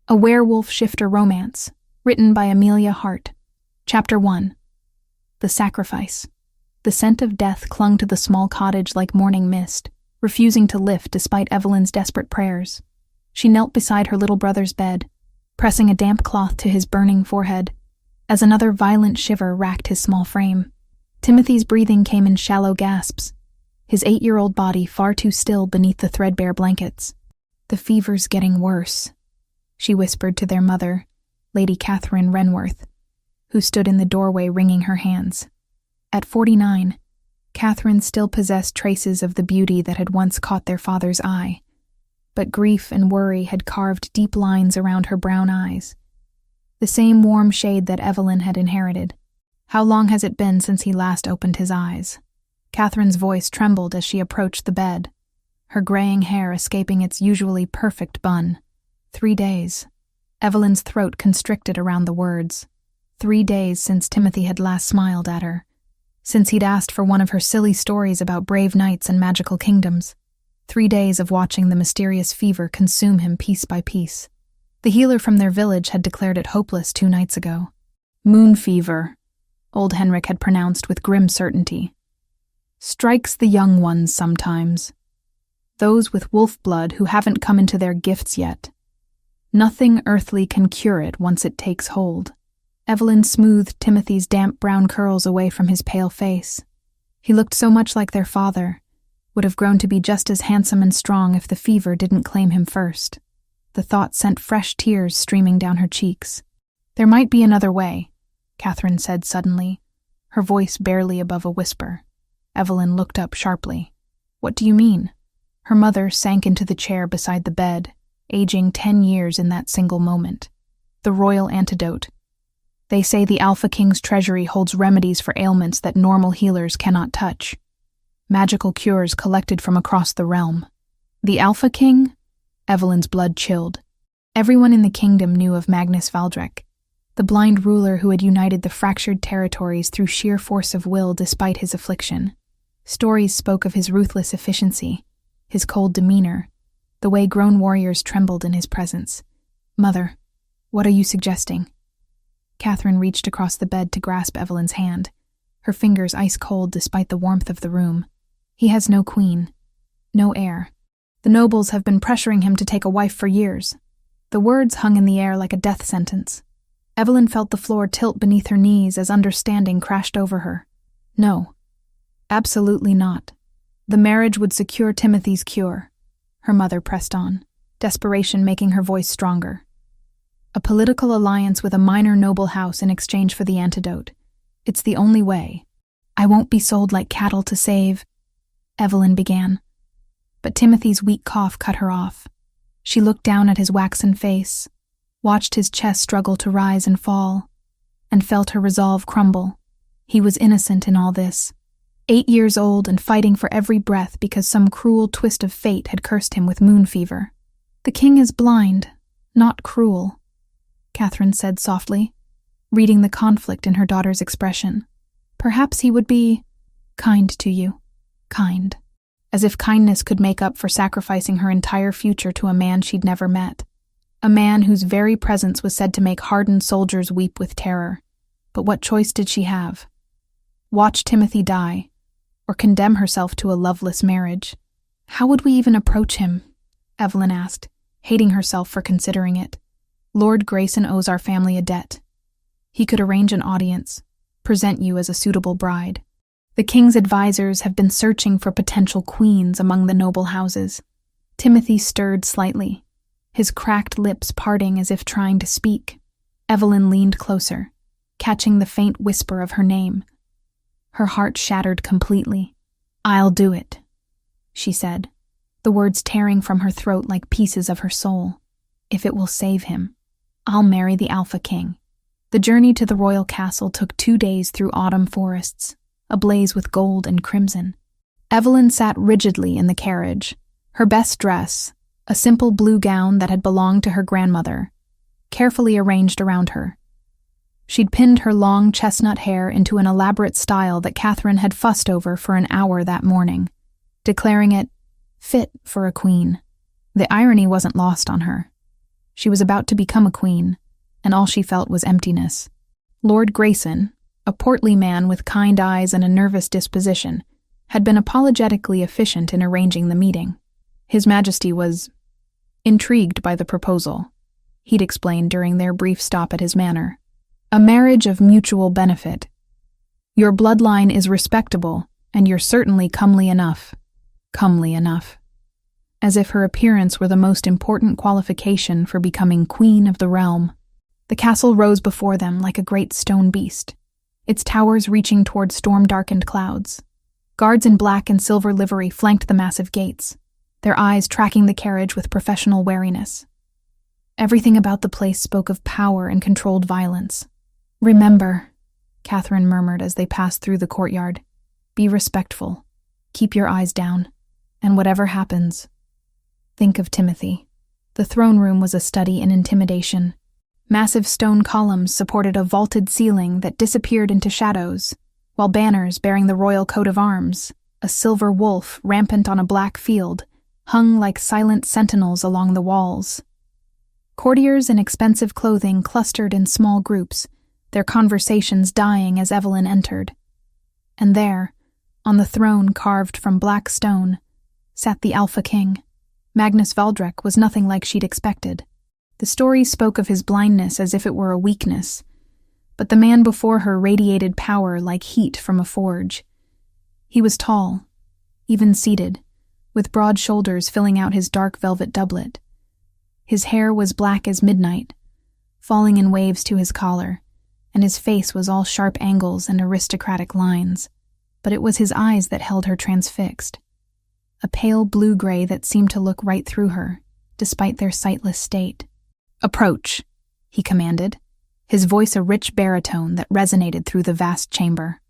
A Werewolf Shifter Romance, written by Amelia Hart. Chapter 1. The Sacrifice. The scent of death clung to the small cottage like morning mist, refusing to lift despite Evelyn's desperate prayers. She knelt beside her little brother's bed, pressing a damp cloth to his burning forehead, as another violent shiver racked his small frame. Timothy's breathing came in shallow gasps, his 8-year-old body far too still beneath the threadbare blankets. "The fever's getting worse," she whispered to their mother, Lady Catherine Renworth, who stood in the doorway wringing her hands. At 49, Catherine still possessed traces of the beauty that had once caught their father's eye, but grief and worry had carved deep lines around her brown eyes, the same warm shade that Evelyn had inherited. "How long has it been since he last opened his eyes?" Catherine's voice trembled as she approached the bed, her graying hair escaping its usually perfect bun. 3 days. Evelyn's throat constricted around the words. 3 days since Timothy had last smiled at her, since he'd asked for one of her silly stories about brave knights and magical kingdoms. 3 days of watching the mysterious fever consume him piece by piece. The healer from their village had declared it hopeless 2 nights ago. "Moon fever," old Henrik had pronounced with grim certainty. "Strikes the young ones sometimes. Those with wolf blood who haven't come into their gifts yet. Nothing earthly can cure it once it takes hold." Evelyn smoothed Timothy's damp brown curls away from his pale face. He looked so much like their father, would have grown to be just as handsome and strong if the fever didn't claim him first. The thought sent fresh tears streaming down her cheeks. "There might be another way," Catherine said suddenly, her voice barely above a whisper. Evelyn looked up sharply. "What do you mean?" Her mother sank into the chair beside the bed, aging 10 years in that single moment. "The royal antidote. They say the Alpha King's treasury holds remedies for ailments that normal healers cannot touch. Magical cures collected from across the realm." "The Alpha King?" Evelyn's blood chilled. Everyone in the kingdom knew of Magnus Valdrek, the blind ruler who had united the fractured territories through sheer force of will despite his affliction. Stories spoke of his ruthless efficiency, his cold demeanor, the way grown warriors trembled in his presence. "Mother, what are you suggesting?" Catherine reached across the bed to grasp Evelyn's hand, her fingers ice cold despite the warmth of the room. "He has no queen, no heir. The nobles have been pressuring him to take a wife for years." The words hung in the air like a death sentence. Evelyn felt the floor tilt beneath her knees as understanding crashed over her. "No, absolutely not. The marriage would secure Timothy's cure," her mother pressed on, desperation making her voice stronger. "A political alliance with a minor noble house in exchange for the antidote. It's the only way." "I won't be sold like cattle to save," Evelyn began. But Timothy's weak cough cut her off. She looked down at his waxen face, watched his chest struggle to rise and fall, and felt her resolve crumble. He was innocent in all this. 8 years old and fighting for every breath because some cruel twist of fate had cursed him with moon fever. "The king is blind, not cruel," Catherine said softly, reading the conflict in her daughter's expression. "Perhaps he would be kind to you. Kind. As if kindness could make up for sacrificing her entire future to a man she'd never met. A man whose very presence was said to make hardened soldiers weep with terror. But what choice did she have? Watch Timothy die, or condemn herself to a loveless marriage? "How would we even approach him?" Evelyn asked, hating herself for considering it. "Lord Grayson owes our family a debt. He could arrange an audience, present you as a suitable bride. The king's advisors have been searching for potential queens among the noble houses." Timothy stirred slightly, his cracked lips parting as if trying to speak. Evelyn leaned closer, catching the faint whisper of her name. Her heart shattered completely. "I'll do it," she said, the words tearing from her throat like pieces of her soul. "If it will save him, I'll marry the Alpha King." The journey to the royal castle took 2 days through autumn forests, ablaze with gold and crimson. Evelyn sat rigidly in the carriage, her best dress, a simple blue gown that had belonged to her grandmother, carefully arranged around her. She'd pinned her long chestnut hair into an elaborate style that Catherine had fussed over for an hour that morning, declaring it fit for a queen. The irony wasn't lost on her. She was about to become a queen, and all she felt was emptiness. Lord Grayson, a portly man with kind eyes and a nervous disposition, had been apologetically efficient in arranging the meeting. His Majesty was intrigued by the proposal, he'd explained during their brief stop at his manor. A marriage of mutual benefit. Your bloodline is respectable, and you're certainly comely enough. Comely enough. As if her appearance were the most important qualification for becoming queen of the realm. The castle rose before them like a great stone beast, its towers reaching toward storm-darkened clouds. Guards in black and silver livery flanked the massive gates, their eyes tracking the carriage with professional wariness. Everything about the place spoke of power and controlled violence. "Remember," Catherine murmured as they passed through the courtyard, "be respectful, keep your eyes down, and whatever happens, think of Timothy." The throne room was a study in intimidation. Massive stone columns supported a vaulted ceiling that disappeared into shadows, while banners bearing the royal coat of arms, a silver wolf rampant on a black field, hung like silent sentinels along the walls. Courtiers in expensive clothing clustered in small groups, their conversations dying as Evelyn entered. And there, on the throne carved from black stone, sat the Alpha King. Magnus Valdrek was nothing like she'd expected. The story spoke of his blindness as if it were a weakness, but the man before her radiated power like heat from a forge. He was tall, even seated, with broad shoulders filling out his dark velvet doublet. His hair was black as midnight, falling in waves to his collar, and his face was all sharp angles and aristocratic lines, but it was his eyes that held her transfixed. A pale blue-gray that seemed to look right through her, despite their sightless state. "Approach," he commanded, his voice a rich baritone that resonated through the vast chamber.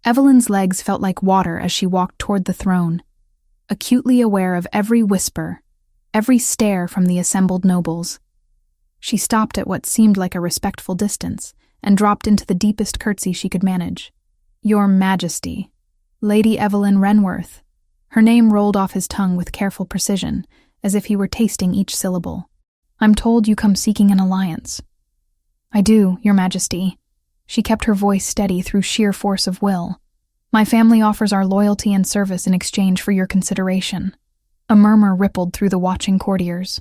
Evelyn's legs felt like water as she walked toward the throne, acutely aware of every whisper, every stare from the assembled nobles. She stopped at what seemed like a respectful distance and dropped into the deepest curtsy she could manage. "Your Majesty, Lady Evelyn Renworth." Her name rolled off his tongue with careful precision, as if he were tasting each syllable. "I'm told you come seeking an alliance." "I do, Your Majesty." She kept her voice steady through sheer force of will. "My family offers our loyalty and service in exchange for your consideration." A murmur rippled through the watching courtiers.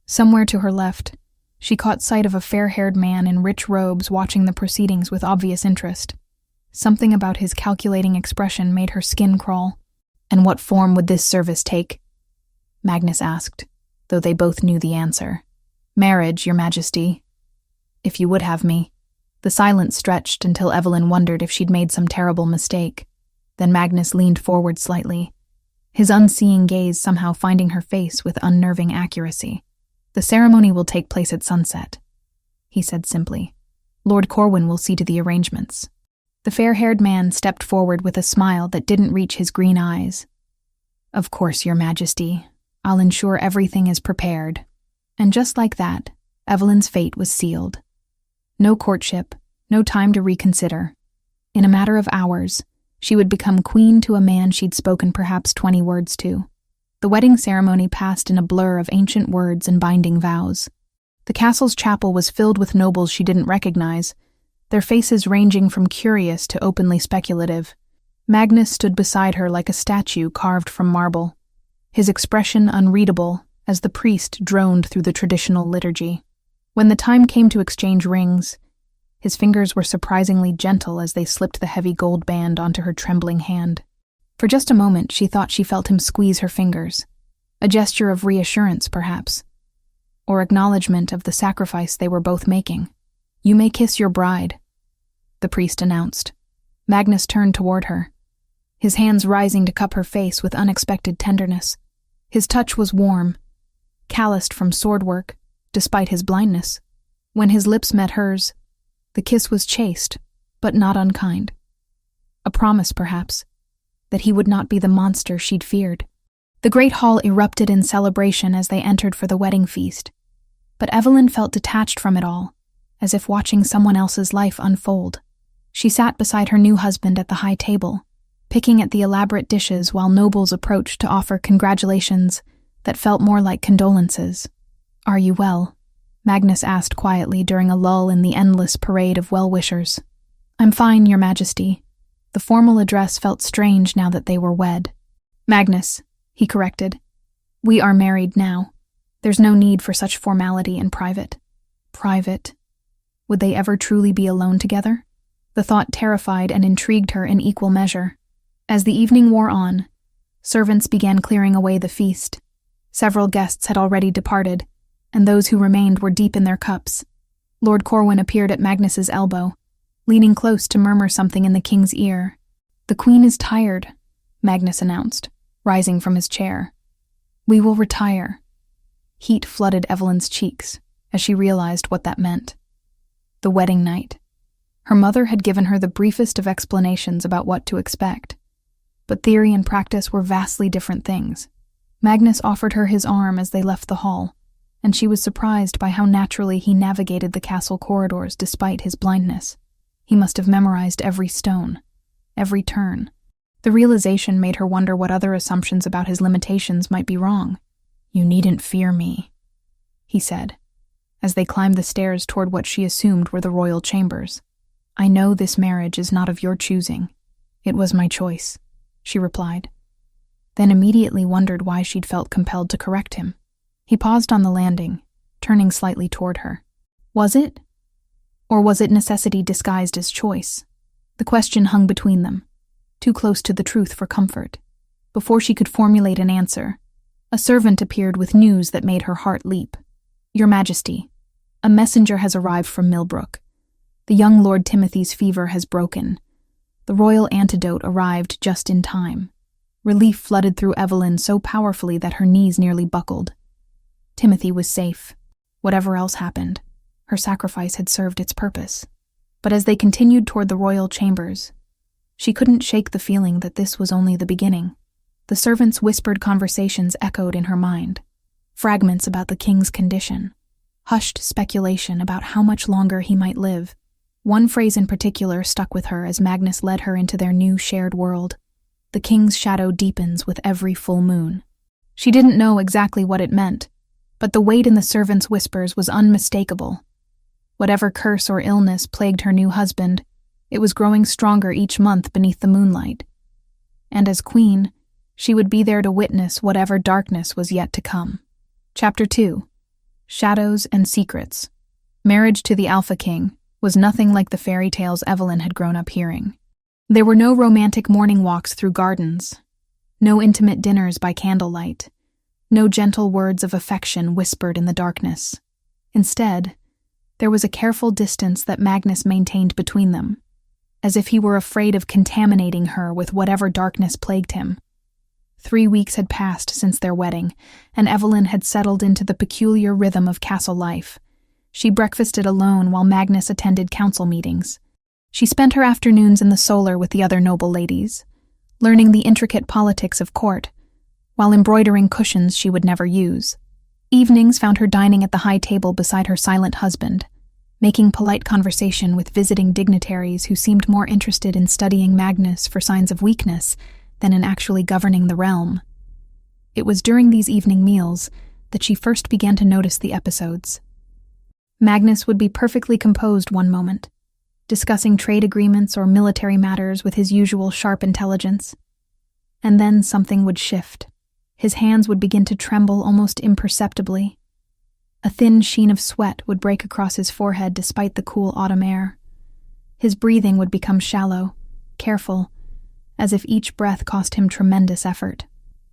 Somewhere to her left, she caught sight of a fair-haired man in rich robes watching the proceedings with obvious interest. Something about his calculating expression made her skin crawl. "And what form would this service take?" Magnus asked, though they both knew the answer. "Marriage, Your Majesty. If you would have me." The silence stretched until Evelyn wondered if she'd made some terrible mistake. Then Magnus leaned forward slightly, his unseeing gaze somehow finding her face with unnerving accuracy. "The ceremony will take place at sunset," he said simply. "Lord Corwin will see to the arrangements." The fair-haired man stepped forward with a smile that didn't reach his green eyes. "Of course, Your Majesty. I'll ensure everything is prepared." And just like that, Evelyn's fate was sealed. No courtship, no time to reconsider. In a matter of hours, she would become queen to a man she'd spoken perhaps 20 words to. The wedding ceremony passed in a blur of ancient words and binding vows. The castle's chapel was filled with nobles she didn't recognize, their faces ranging from curious to openly speculative. Magnus stood beside her like a statue carved from marble, his expression unreadable as the priest droned through the traditional liturgy. When the time came to exchange rings, his fingers were surprisingly gentle as they slipped the heavy gold band onto her trembling hand. For just a moment, she thought she felt him squeeze her fingers, a gesture of reassurance, perhaps, or acknowledgement of the sacrifice they were both making. "You may kiss your bride," the priest announced. Magnus turned toward her, his hands rising to cup her face with unexpected tenderness. His touch was warm, calloused from sword work, despite his blindness. When his lips met hers, the kiss was chaste, but not unkind. A promise, perhaps, that he would not be the monster she'd feared. The great hall erupted in celebration as they entered for the wedding feast, but Evelyn felt detached from it all, as if watching someone else's life unfold. She sat beside her new husband at the high table, picking at the elaborate dishes while nobles approached to offer congratulations that felt more like condolences. "Are you well?" Magnus asked quietly during a lull in the endless parade of well-wishers. "I'm fine, Your Majesty." The formal address felt strange now that they were wed. "Magnus," he corrected. "We are married now. There's no need for such formality in private." Private? Would they ever truly be alone together? The thought terrified and intrigued her in equal measure. As the evening wore on, servants began clearing away the feast. Several guests had already departed, and those who remained were deep in their cups. Lord Corwin appeared at Magnus's elbow, leaning close to murmur something in the king's ear. "The Queen is tired," Magnus announced, rising from his chair. "We will retire." Heat flooded Evelyn's cheeks as she realized what that meant. The wedding night. Her mother had given her the briefest of explanations about what to expect, but theory and practice were vastly different things. Magnus offered her his arm as they left the hall, and she was surprised by how naturally he navigated the castle corridors despite his blindness. He must have memorized every stone, every turn. The realization made her wonder what other assumptions about his limitations might be wrong. "You needn't fear me," he said, as they climbed the stairs toward what she assumed were the royal chambers. "I know this marriage is not of your choosing. It was my choice," she replied, then immediately wondered why she'd felt compelled to correct him. He paused on the landing, turning slightly toward her. Was it? Or was it necessity disguised as choice? The question hung between them, too close to the truth for comfort. Before she could formulate an answer, a servant appeared with news that made her heart leap. "Your Majesty, a messenger has arrived from Millbrook. The young Lord Timothy's fever has broken. The royal antidote arrived just in time." Relief flooded through Evelyn so powerfully that her knees nearly buckled. Timothy was safe. Whatever else happened, her sacrifice had served its purpose. But as they continued toward the royal chambers, she couldn't shake the feeling that this was only the beginning. The servants' whispered conversations echoed in her mind. Fragments about the king's condition. Hushed speculation about how much longer he might live. One phrase in particular stuck with her as Magnus led her into their new shared world. "The king's shadow deepens with every full moon." She didn't know exactly what it meant, but the weight in the servants' whispers was unmistakable. Whatever curse or illness plagued her new husband, it was growing stronger each month beneath the moonlight. And as queen, she would be there to witness whatever darkness was yet to come. Chapter 2. Shadows and Secrets. Marriage to the Alpha King was nothing like the fairy tales Evelyn had grown up hearing. There were no romantic morning walks through gardens, no intimate dinners by candlelight, no gentle words of affection whispered in the darkness. Instead, there was a careful distance that Magnus maintained between them, as if he were afraid of contaminating her with whatever darkness plagued him. 3 weeks had passed since their wedding, and Evelyn had settled into the peculiar rhythm of castle life. She breakfasted alone while Magnus attended council meetings. She spent her afternoons in the solar with the other noble ladies, learning the intricate politics of court, while embroidering cushions she would never use. Evenings found her dining at the high table beside her silent husband, making polite conversation with visiting dignitaries who seemed more interested in studying Magnus for signs of weakness than in actually governing the realm. It was during these evening meals that she first began to notice the episodes. Magnus would be perfectly composed one moment, discussing trade agreements or military matters with his usual sharp intelligence. And then something would shift. His hands would begin to tremble almost imperceptibly. A thin sheen of sweat would break across his forehead despite the cool autumn air. His breathing would become shallow, careful, as if each breath cost him tremendous effort.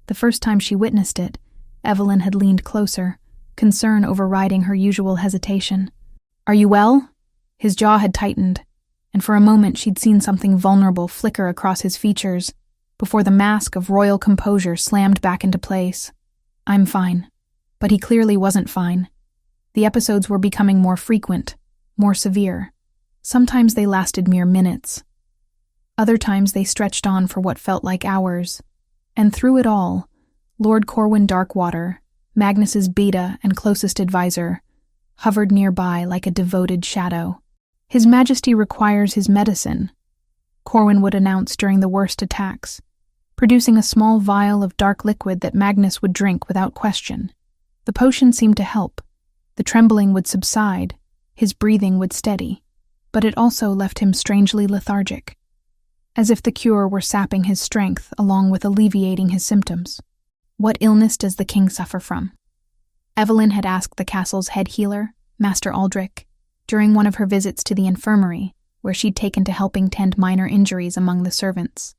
The first time she witnessed it, Evelyn had leaned closer, concern overriding her usual hesitation. "Are you well?" His jaw had tightened, and for a moment she'd seen something vulnerable flicker across his features before the mask of royal composure slammed back into place. "I'm fine." But he clearly wasn't fine. The episodes were becoming more frequent, more severe. Sometimes they lasted mere minutes. Other times they stretched on for what felt like hours. And through it all, Lord Corwin Darkwater, Magnus's beta and closest advisor, hovered nearby like a devoted shadow. "His Majesty requires his medicine," Corwin would announce during the worst attacks, producing a small vial of dark liquid that Magnus would drink without question. The potion seemed to help, The trembling would subside, his breathing would steady, but it also left him strangely lethargic, as if the cure were sapping his strength along with alleviating his symptoms. What illness does the king suffer from? Evelyn had asked the castle's head healer, Master Aldrich, during one of her visits to the infirmary, where she'd taken to helping tend minor injuries among the servants.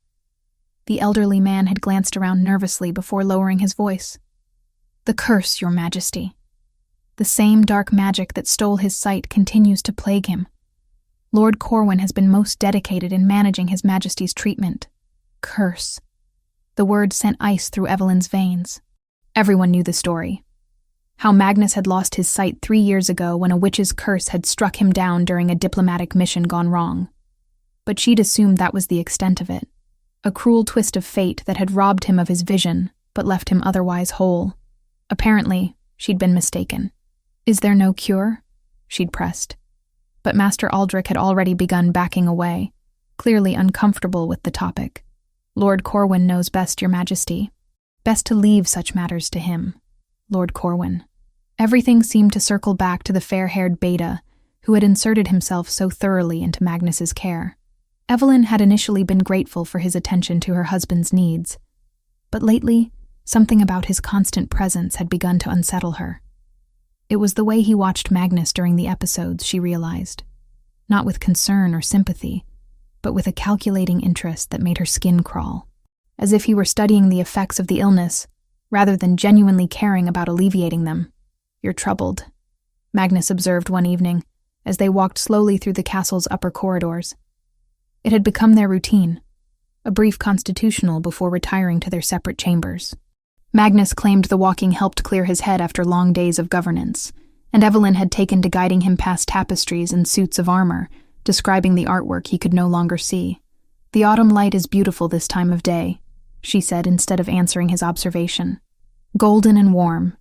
The elderly man had glanced around nervously before lowering his voice. "The curse, Your Majesty. The same dark magic that stole his sight continues to plague him. Lord Corwin has been most dedicated in managing His Majesty's treatment. Curse." The word sent ice through Evelyn's veins. Everyone knew the story. How Magnus had lost his sight 3 years ago when a witch's curse had struck him down during a diplomatic mission gone wrong. But she'd assumed that was the extent of it. A cruel twist of fate that had robbed him of his vision, but left him otherwise whole. Apparently, she'd been mistaken. "Is there no cure?" she'd pressed. But Master Aldrich had already begun backing away, clearly uncomfortable with the topic. "Lord Corwin knows best, Your Majesty. Best to leave such matters to him. Lord Corwin." Everything seemed to circle back to the fair-haired beta who had inserted himself so thoroughly into Magnus's care. Evelyn had initially been grateful for his attention to her husband's needs, but lately, something about his constant presence had begun to unsettle her. It was the way he watched Magnus during the episodes, she realized, not with concern or sympathy, but with a calculating interest that made her skin crawl, as if he were studying the effects of the illness rather than genuinely caring about alleviating them. "You're troubled," Magnus observed one evening as they walked slowly through the castle's upper corridors. It had become their routine, a brief constitutional before retiring to their separate chambers. Magnus claimed the walking helped clear his head after long days of governance, and Evelyn had taken to guiding him past tapestries and suits of armor, describing the artwork he could no longer see. "The autumn light is beautiful this time of day," she said instead of answering his observation. "Golden and warm,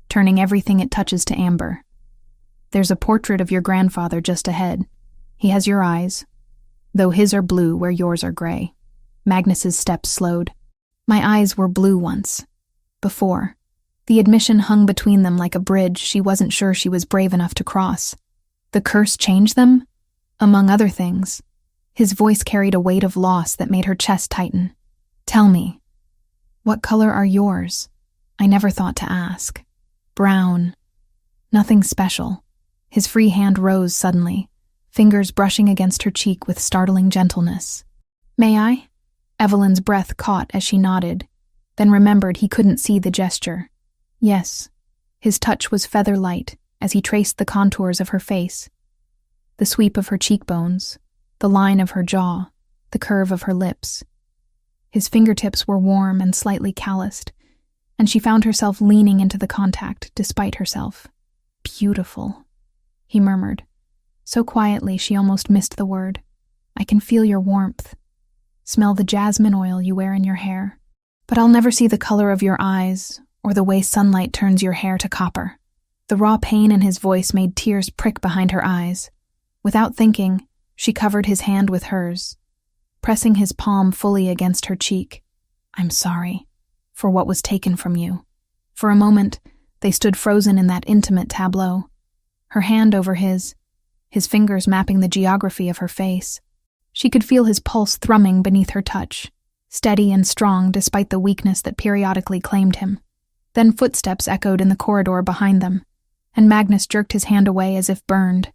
turning everything it touches to amber. There's a portrait of your grandfather just ahead. He has your eyes, though his are blue where yours are gray." Magnus's steps slowed. "My eyes were blue once. Before. The admission hung between them like a bridge she wasn't sure she was brave enough to cross. The curse changed them? Among other things. His voice carried a weight of loss that made her chest tighten. "Tell me, what color are yours? I never thought to ask." "Brown." "Nothing special." His free hand rose suddenly, fingers brushing against her cheek with startling gentleness. "May I?" Evelyn's breath caught as she nodded, then remembered he couldn't see the gesture. "Yes." His touch was feather light as he traced the contours of her face, the sweep of her cheekbones, the line of her jaw, the curve of her lips. His fingertips were warm and slightly calloused, and she found herself leaning into the contact despite herself. "Beautiful," he murmured, so quietly she almost missed the word. "I can feel your warmth, smell the jasmine oil you wear in your hair, but I'll never see the color of your eyes or the way sunlight turns your hair to copper." The raw pain in his voice made tears prick behind her eyes. Without thinking, she covered his hand with hers, pressing his palm fully against her cheek. "I'm sorry for what was taken from you." For a moment, they stood frozen in that intimate tableau, her hand over his fingers mapping the geography of her face. She could feel his pulse thrumming beneath her touch, steady and strong despite the weakness that periodically claimed him. Then footsteps echoed in the corridor behind them, and Magnus jerked his hand away as if burned.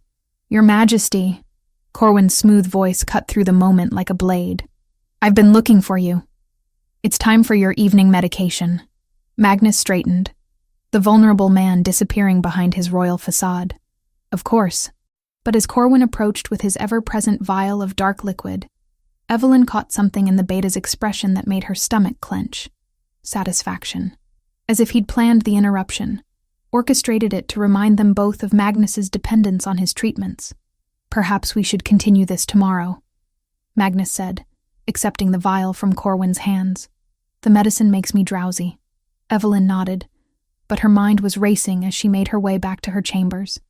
"Your Majesty," Corwin's smooth voice cut through the moment like a blade. "I've been looking for you. It's time for your evening medication." Magnus straightened, the vulnerable man disappearing behind his royal facade. Of course. But as Corwin approached with his ever-present vial of dark liquid, Evelyn caught something in the beta's expression that made her stomach clench. Satisfaction. As if he'd planned the interruption, orchestrated it to remind them both of Magnus's dependence on his treatments. "Perhaps we should continue this tomorrow," Magnus said, accepting the vial from Corwin's hands. "The medicine makes me drowsy." Evelyn nodded, but her mind was racing as she made her way back to her chambers.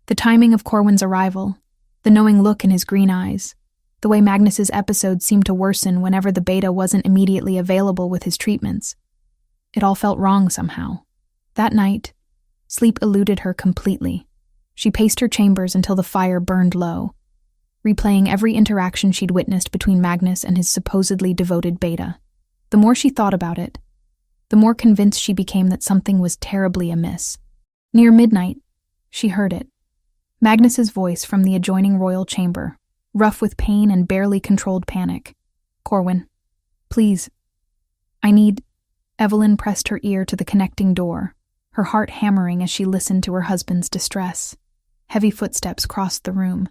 The timing of Corwin's arrival, the knowing look in his green eyes, the way Magnus's episode seemed to worsen whenever the beta wasn't immediately available with his treatments. It all felt wrong somehow. That night, Sleep eluded her completely. She paced her chambers until the fire burned low, replaying every interaction she'd witnessed between Magnus and his supposedly devoted Beta. The more she thought about it, the more convinced she became that something was terribly amiss. Near midnight, she heard it. Magnus's voice from the adjoining royal chamber, rough with pain and barely controlled panic. "Corwin, please. I need—" Evelyn pressed her ear to the connecting door, her heart hammering as she listened to her husband's distress. Heavy footsteps crossed the room.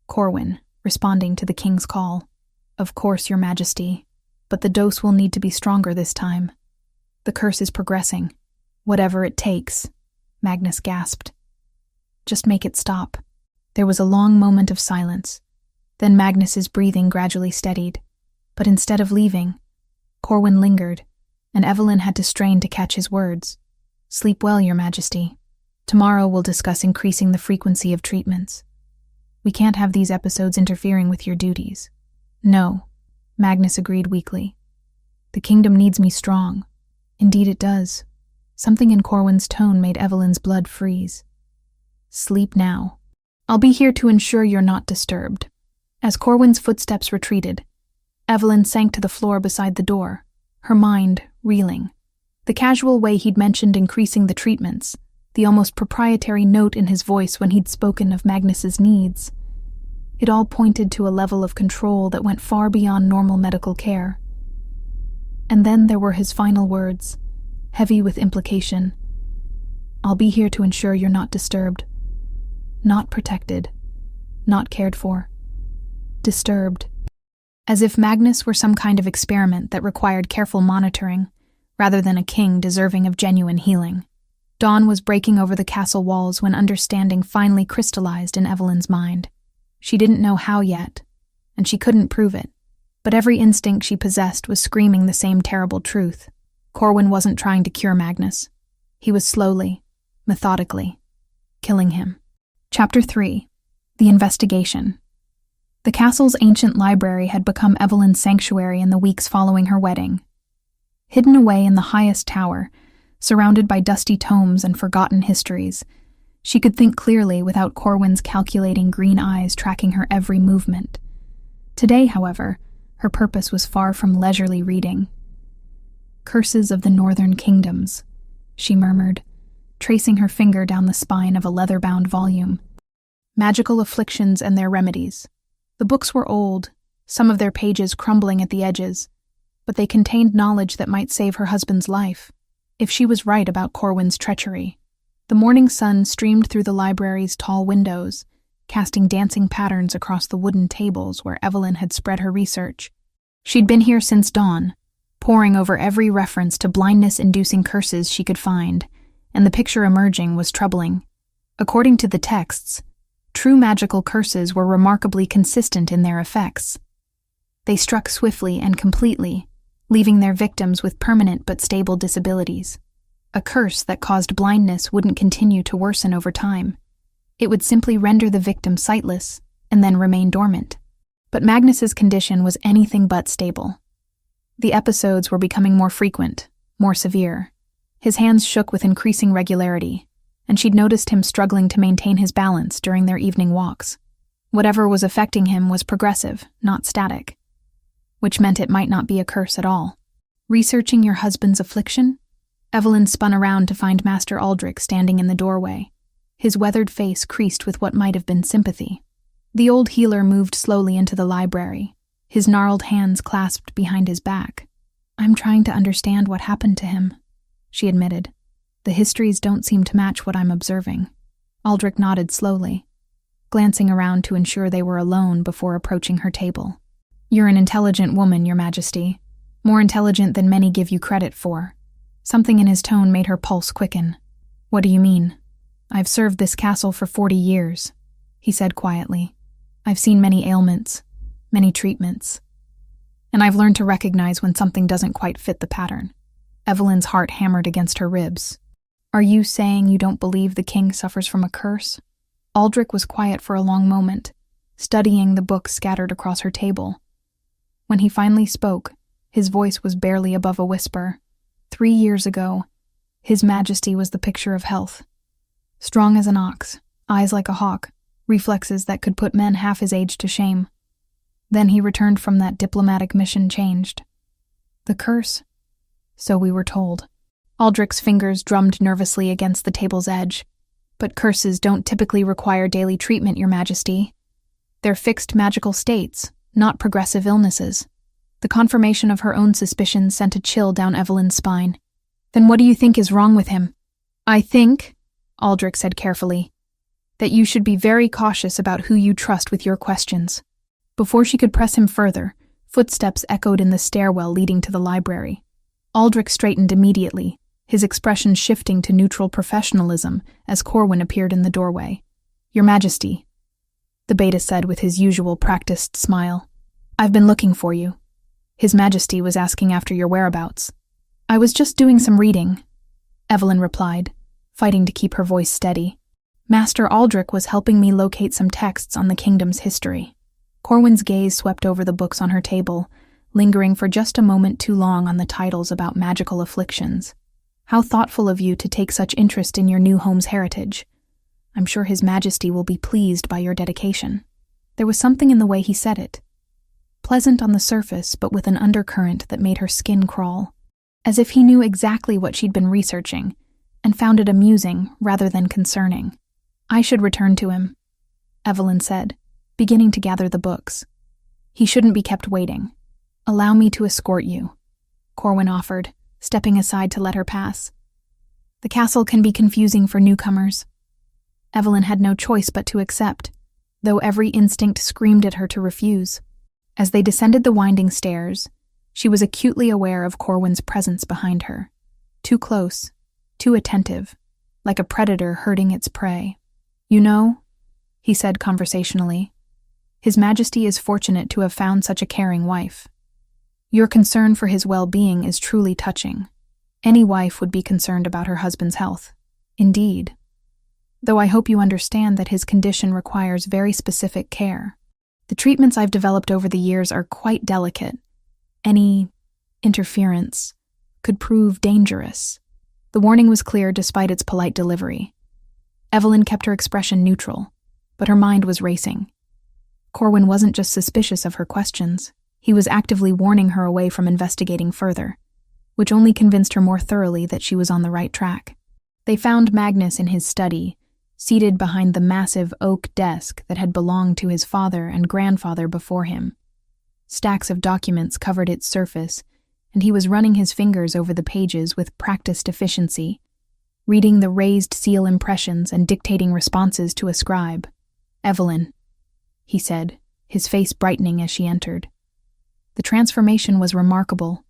Corwin, responding to the king's call. "Of course, Your Majesty, but the dose will need to be stronger this time. The curse is progressing. Whatever it takes," Magnus gasped. "Just make it stop." There was a long moment of silence. Then Magnus's breathing gradually steadied. But instead of leaving, Corwin lingered, and Evelyn had to strain to catch his words. "Sleep well, Your Majesty. Tomorrow we'll discuss increasing the frequency of treatments. We can't have these episodes interfering with your duties." "No," Magnus agreed weakly. "The kingdom needs me strong." "Indeed it does." Something in Corwin's tone made Evelyn's blood freeze. "Sleep now. I'll be here to ensure you're not disturbed." As Corwin's footsteps retreated, Evelyn sank to the floor beside the door, her mind reeling. The casual way he'd mentioned increasing the treatments, the almost proprietary note in his voice when he'd spoken of Magnus's needs, it all pointed to a level of control that went far beyond normal medical care. And then there were his final words, heavy with implication. "I'll be here to ensure you're not disturbed. Not protected. Not cared for. Disturbed." As if Magnus were some kind of experiment that required careful monitoring, rather than a king deserving of genuine healing. Dawn was breaking over the castle walls when understanding finally crystallized in Evelyn's mind. She didn't know how yet, and she couldn't prove it, but every instinct she possessed was screaming the same terrible truth. Corwin wasn't trying to cure Magnus. He was slowly, methodically, killing him. Chapter 3. The Investigation. The castle's ancient library had become Evelyn's sanctuary in the weeks following her wedding. Hidden away in the highest tower, surrounded by dusty tomes and forgotten histories, she could think clearly without Corwin's calculating green eyes tracking her every movement. Today, however, her purpose was far from leisurely reading. "Curses of the Northern Kingdoms," she murmured, tracing her finger down the spine of a leather-bound volume. "Magical afflictions and their remedies." The books were old, some of their pages crumbling at the edges, but they contained knowledge that might save her husband's life, if she was right about Corwin's treachery. The morning sun streamed through the library's tall windows, casting dancing patterns across the wooden tables where Evelyn had spread her research. She'd been here since dawn, poring over every reference to blindness-inducing curses she could find, and the picture emerging was troubling. According to the texts, true magical curses were remarkably consistent in their effects. They struck swiftly and completely, leaving their victims with permanent but stable disabilities. A curse that caused blindness wouldn't continue to worsen over time. It would simply render the victim sightless and then remain dormant. But Magnus's condition was anything but stable. The episodes were becoming more frequent, more severe. His hands shook with increasing regularity, and she'd noticed him struggling to maintain his balance during their evening walks. Whatever was affecting him was progressive, not static, which meant it might not be a curse at all. Researching your husband's affliction? Evelyn spun around to find Master Aldrich standing in the doorway, his weathered face creased with what might have been sympathy. The old healer moved slowly into the library, his gnarled hands clasped behind his back. "I'm trying to understand what happened to him," she admitted. "The histories don't seem to match what I'm observing." Aldrich nodded slowly, glancing around to ensure they were alone before approaching her table. "You're an intelligent woman, Your Majesty. More intelligent than many give you credit for." Something in his tone made her pulse quicken. "What do you mean?" "I've served this castle for 40 years, he said quietly. "I've seen many ailments, many treatments, and I've learned to recognize when something doesn't quite fit the pattern." Evelyn's heart hammered against her ribs. "Are you saying you don't believe the king suffers from a curse?" Aldrich was quiet for a long moment, studying the books scattered across her table. When he finally spoke, his voice was barely above a whisper. 3 years ago, His Majesty was the picture of health. Strong as an ox, eyes like a hawk, reflexes that could put men half his age to shame. Then he returned from that diplomatic mission changed. The curse? So we were told. Aldrich's fingers drummed nervously against the table's edge. But curses don't typically require daily treatment, Your Majesty. They're fixed magical states, not progressive illnesses. The confirmation of her own suspicions sent a chill down Evelyn's spine. Then what do you think is wrong with him? I think, Aldrich said carefully, that you should be very cautious about who you trust with your questions. Before she could press him further, footsteps echoed in the stairwell leading to the library. Aldrich straightened immediately, his expression shifting to neutral professionalism as Corwin appeared in the doorway. Your Majesty, the beta said with his usual practiced smile. I've been looking for you. His Majesty was asking after your whereabouts. I was just doing some reading, Evelyn replied, fighting to keep her voice steady. Master Aldrich was helping me locate some texts on the kingdom's history. Corwin's gaze swept over the books on her table, lingering for just a moment too long on the titles about magical afflictions. How thoughtful of you to take such interest in your new home's heritage. I'm sure His Majesty will be pleased by your dedication. There was something in the way he said it. Pleasant on the surface, but with an undercurrent that made her skin crawl. As if he knew exactly what she'd been researching, and found it amusing rather than concerning. I should return to him, Evelyn said, beginning to gather the books. He shouldn't be kept waiting. Allow me to escort you, Corwin offered, stepping aside to let her pass. The castle can be confusing for newcomers. Evelyn had no choice but to accept, though every instinct screamed at her to refuse. As they descended the winding stairs, she was acutely aware of Corwin's presence behind her. Too close, too attentive, like a predator herding its prey. You know, he said conversationally, His Majesty is fortunate to have found such a caring wife. Your concern for his well-being is truly touching. Any wife would be concerned about her husband's health. Indeed. Though I hope you understand that his condition requires very specific care. The treatments I've developed over the years are quite delicate. Any interference could prove dangerous. The warning was clear despite its polite delivery. Evelyn kept her expression neutral, but her mind was racing. Corwin wasn't just suspicious of her questions. He was actively warning her away from investigating further, which only convinced her more thoroughly that she was on the right track. They found Magnus in his study, seated behind the massive oak desk that had belonged to his father and grandfather before him. Stacks of documents covered its surface, and he was running his fingers over the pages with practiced efficiency, reading the raised seal impressions and dictating responses to a scribe. Evelyn, he said, his face brightening as she entered. The transformation was remarkable,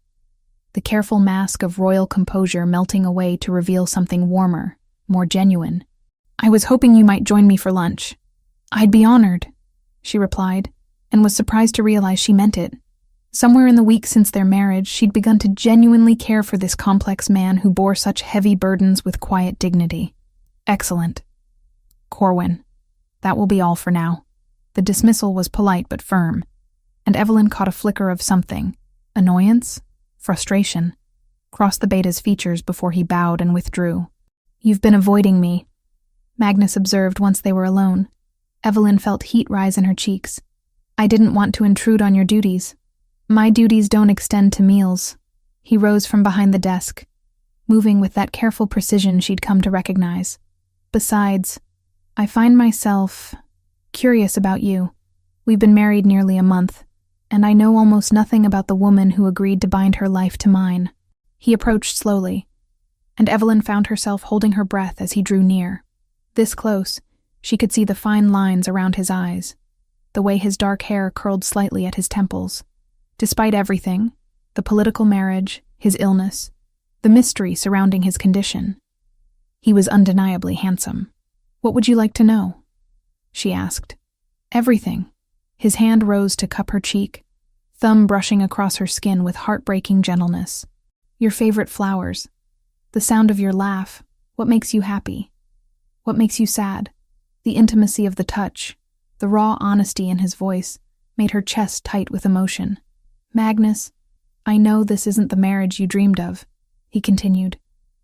the careful mask of royal composure melting away to reveal something warmer, more genuine. I was hoping you might join me for lunch. I'd be honored, she replied, and was surprised to realize she meant it. Somewhere in the week since their marriage, she'd begun to genuinely care for this complex man who bore such heavy burdens with quiet dignity. Excellent. Corwin, that will be all for now. The dismissal was polite but firm, and Evelyn caught a flicker of something, annoyance, frustration, cross the beta's features before he bowed and withdrew. You've been avoiding me, Magnus observed once they were alone. Evelyn felt heat rise in her cheeks. I didn't want to intrude on your duties. My duties don't extend to meals. He rose from behind the desk, moving with that careful precision she'd come to recognize. Besides, I find myself curious about you. We've been married nearly a month, and I know almost nothing about the woman who agreed to bind her life to mine. He approached slowly, and Evelyn found herself holding her breath as he drew near. This close, she could see the fine lines around his eyes, the way his dark hair curled slightly at his temples. Despite everything, the political marriage, his illness, the mystery surrounding his condition, he was undeniably handsome. What would you like to know? She asked. Everything. His hand rose to cup her cheek, thumb brushing across her skin with heartbreaking gentleness. Your favorite flowers, the sound of your laugh, what makes you happy, what makes you sad, the intimacy of the touch, the raw honesty in his voice made her chest tight with emotion. Magnus, I know this isn't the marriage you dreamed of, he continued.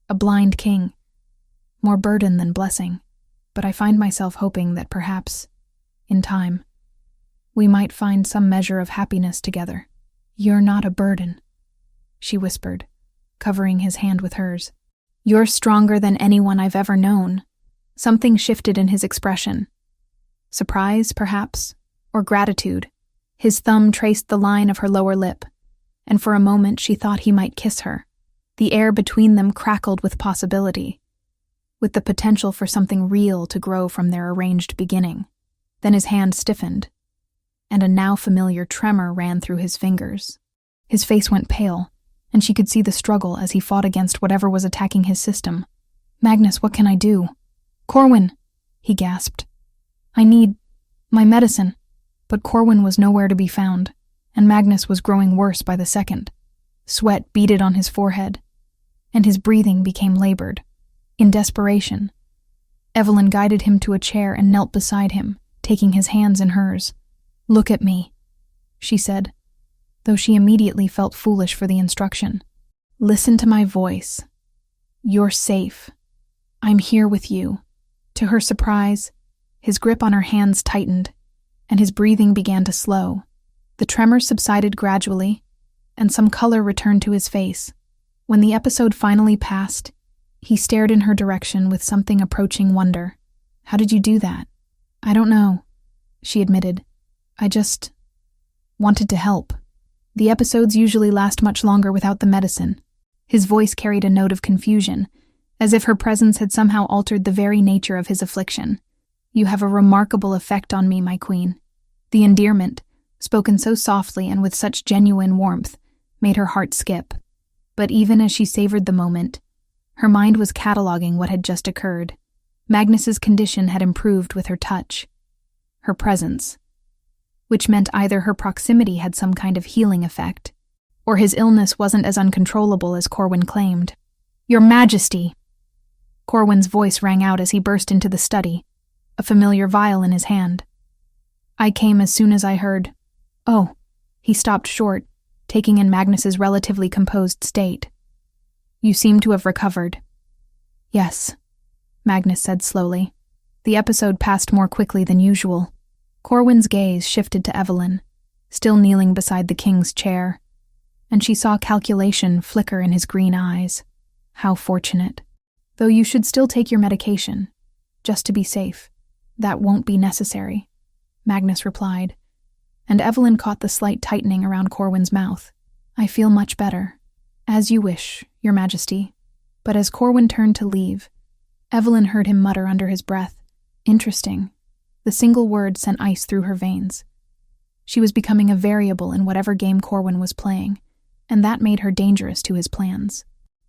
A blind king. More burden than blessing. but I find myself hoping that perhaps, in time, we might find some measure of happiness together. You're not a burden, she whispered, covering his hand with hers. You're stronger than anyone I've ever known. Something shifted in his expression. Surprise, perhaps, or gratitude. His thumb traced the line of her lower lip, and for a moment she thought he might kiss her. The air between them crackled with possibility, with the potential for something real to grow from their arranged beginning. Then his hand stiffened, and a now familiar tremor ran through his fingers. His face went pale, and she could see the struggle as he fought against whatever was attacking his system. Magnus, what can I do? Corwin, he gasped. I need my medicine. But Corwin was nowhere to be found, and Magnus was growing worse by the second. Sweat beaded on his forehead, and his breathing became labored. In desperation, Evelyn guided him to a chair and knelt beside him, taking his hands in hers. Look at me, she said, though she immediately felt foolish for the instruction. Listen to my voice. You're safe. I'm here with you. To her surprise, his grip on her hands tightened, and his breathing began to slow. The tremor subsided gradually, and some color returned to his face. When the episode finally passed, he stared in her direction with something approaching wonder. How did you do that? I don't know, she admitted. I just wanted to help. The episodes usually last much longer without the medicine. His voice carried a note of confusion, as if her presence had somehow altered the very nature of his affliction. You have a remarkable effect on me, my queen. The endearment, spoken so softly and with such genuine warmth, made her heart skip. But even as she savored the moment, her mind was cataloging what had just occurred. Magnus's condition had improved with her touch, her presence, which meant either her proximity had some kind of healing effect, or his illness wasn't as uncontrollable as Corwin claimed. Your Majesty! Corwin's voice rang out as he burst into the study, a familiar vial in his hand. I came as soon as I heard. Oh, he stopped short, taking in Magnus's relatively composed state. You seem to have recovered. Yes, Magnus said slowly. The episode passed more quickly than usual. Corwin's gaze shifted to Evelyn, still kneeling beside the king's chair, and she saw calculation flicker in his green eyes. How fortunate. Though you should still take your medication, just to be safe. That won't be necessary, Magnus replied, and Evelyn caught the slight tightening around Corwin's mouth. I feel much better. As you wish, Your Majesty. But as Corwin turned to leave, Evelyn heard him mutter under his breath, Interesting. The single word sent ice through her veins. She was becoming a variable in whatever game Corwin was playing, and that made her dangerous to his plans,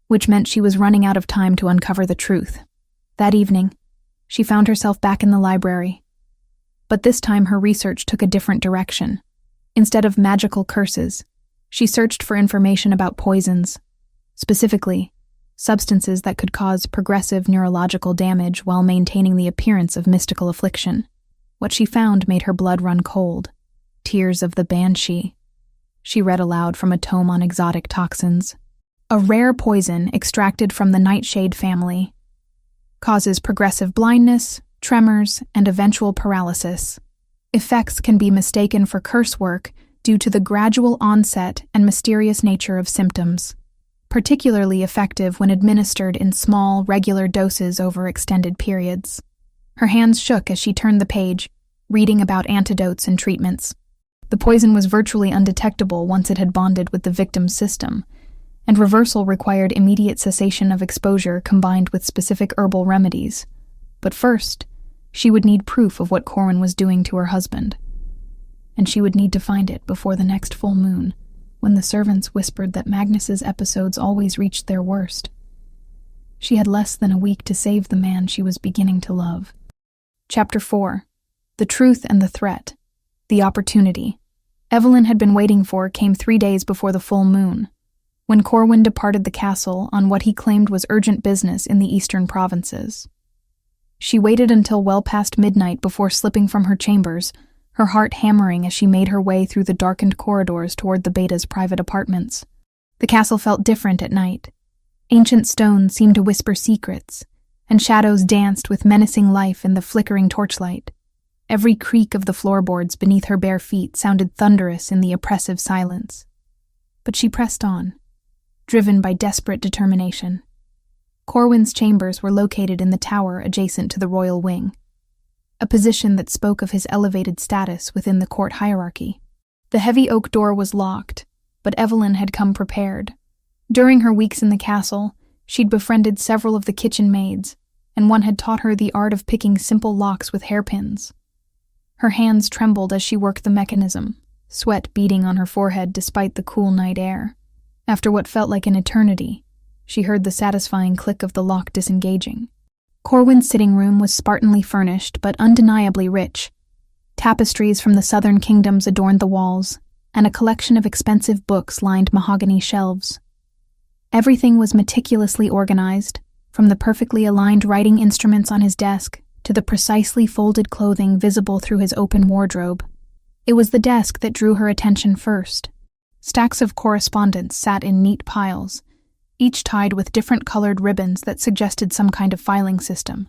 which meant she was running out of time to uncover the truth. That evening, she found herself back in the library. But this time her research took a different direction. Instead of magical curses, she searched for information about poisons, specifically, substances that could cause progressive neurological damage while maintaining the appearance of mystical affliction. What she found made her blood run cold. Tears of the Banshee. She read aloud from a tome on exotic toxins. A rare poison extracted from the nightshade family causes progressive blindness, tremors, and eventual paralysis. Effects can be mistaken for curse work due to the gradual onset and mysterious nature of symptoms, particularly effective when administered in small, regular doses over extended periods. Her hands shook as she turned the page, reading about antidotes and treatments. The poison was virtually undetectable once it had bonded with the victim's system, and reversal required immediate cessation of exposure combined with specific herbal remedies. But first, she would need proof of what Corwin was doing to her husband. And she would need to find it before the next full moon, when the servants whispered that Magnus's episodes always reached their worst. She had less than a week to save the man she was beginning to love. Chapter 4. The Truth and the Threat. The Opportunity. Evelyn had been waiting for came 3 days before the full moon, when Corwin departed the castle on what he claimed was urgent business in the eastern provinces. She waited until well past midnight before slipping from her chambers, her heart hammering as she made her way through the darkened corridors toward the Beta's private apartments. The castle felt different at night. Ancient stones seemed to whisper secrets, and shadows danced with menacing life in the flickering torchlight. Every creak of the floorboards beneath her bare feet sounded thunderous in the oppressive silence. But she pressed on, driven by desperate determination. Corwin's chambers were located in the tower adjacent to the royal wing, a position that spoke of his elevated status within the court hierarchy. The heavy oak door was locked, but Evelyn had come prepared. During her weeks in the castle, she'd befriended several of the kitchen maids, and one had taught her the art of picking simple locks with hairpins. Her hands trembled as she worked the mechanism, sweat beading on her forehead despite the cool night air. After what felt like an eternity, she heard the satisfying click of the lock disengaging. Corwin's sitting room was spartanly furnished but undeniably rich. Tapestries from the southern kingdoms adorned the walls, and a collection of expensive books lined mahogany shelves. Everything was meticulously organized, from the perfectly aligned writing instruments on his desk to the precisely folded clothing visible through his open wardrobe. It was the desk that drew her attention first. Stacks of correspondence sat in neat piles, each tied with different colored ribbons that suggested some kind of filing system.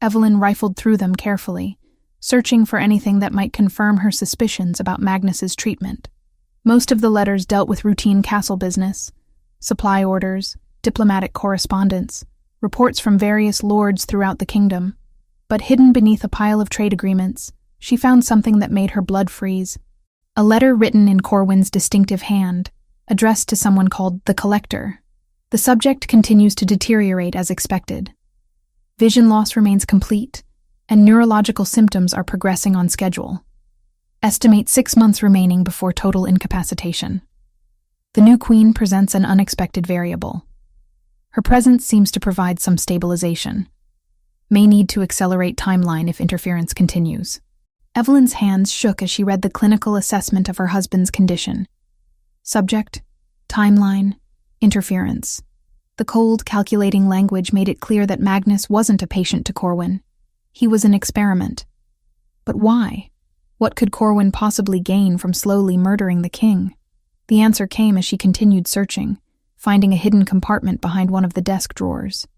Evelyn rifled through them carefully, searching for anything that might confirm her suspicions about Magnus's treatment. Most of the letters dealt with routine castle business, supply orders, diplomatic correspondence, reports from various lords throughout the kingdom. But hidden beneath a pile of trade agreements, she found something that made her blood freeze. A letter written in Corwin's distinctive hand, addressed to someone called the Collector. The subject continues to deteriorate as expected. Vision loss remains complete, and neurological symptoms are progressing on schedule. Estimate 6 months remaining before total incapacitation. The new queen presents an unexpected variable. Her presence seems to provide some stabilization. May need to accelerate timeline if interference continues. Evelyn's hands shook as she read the clinical assessment of her husband's condition. Subject, timeline, interference. The cold, calculating language made it clear that Magnus wasn't a patient to Corwin. He was an experiment. But why? What could Corwin possibly gain from slowly murdering the king? The answer came as she continued searching, finding a hidden compartment behind one of the desk drawers.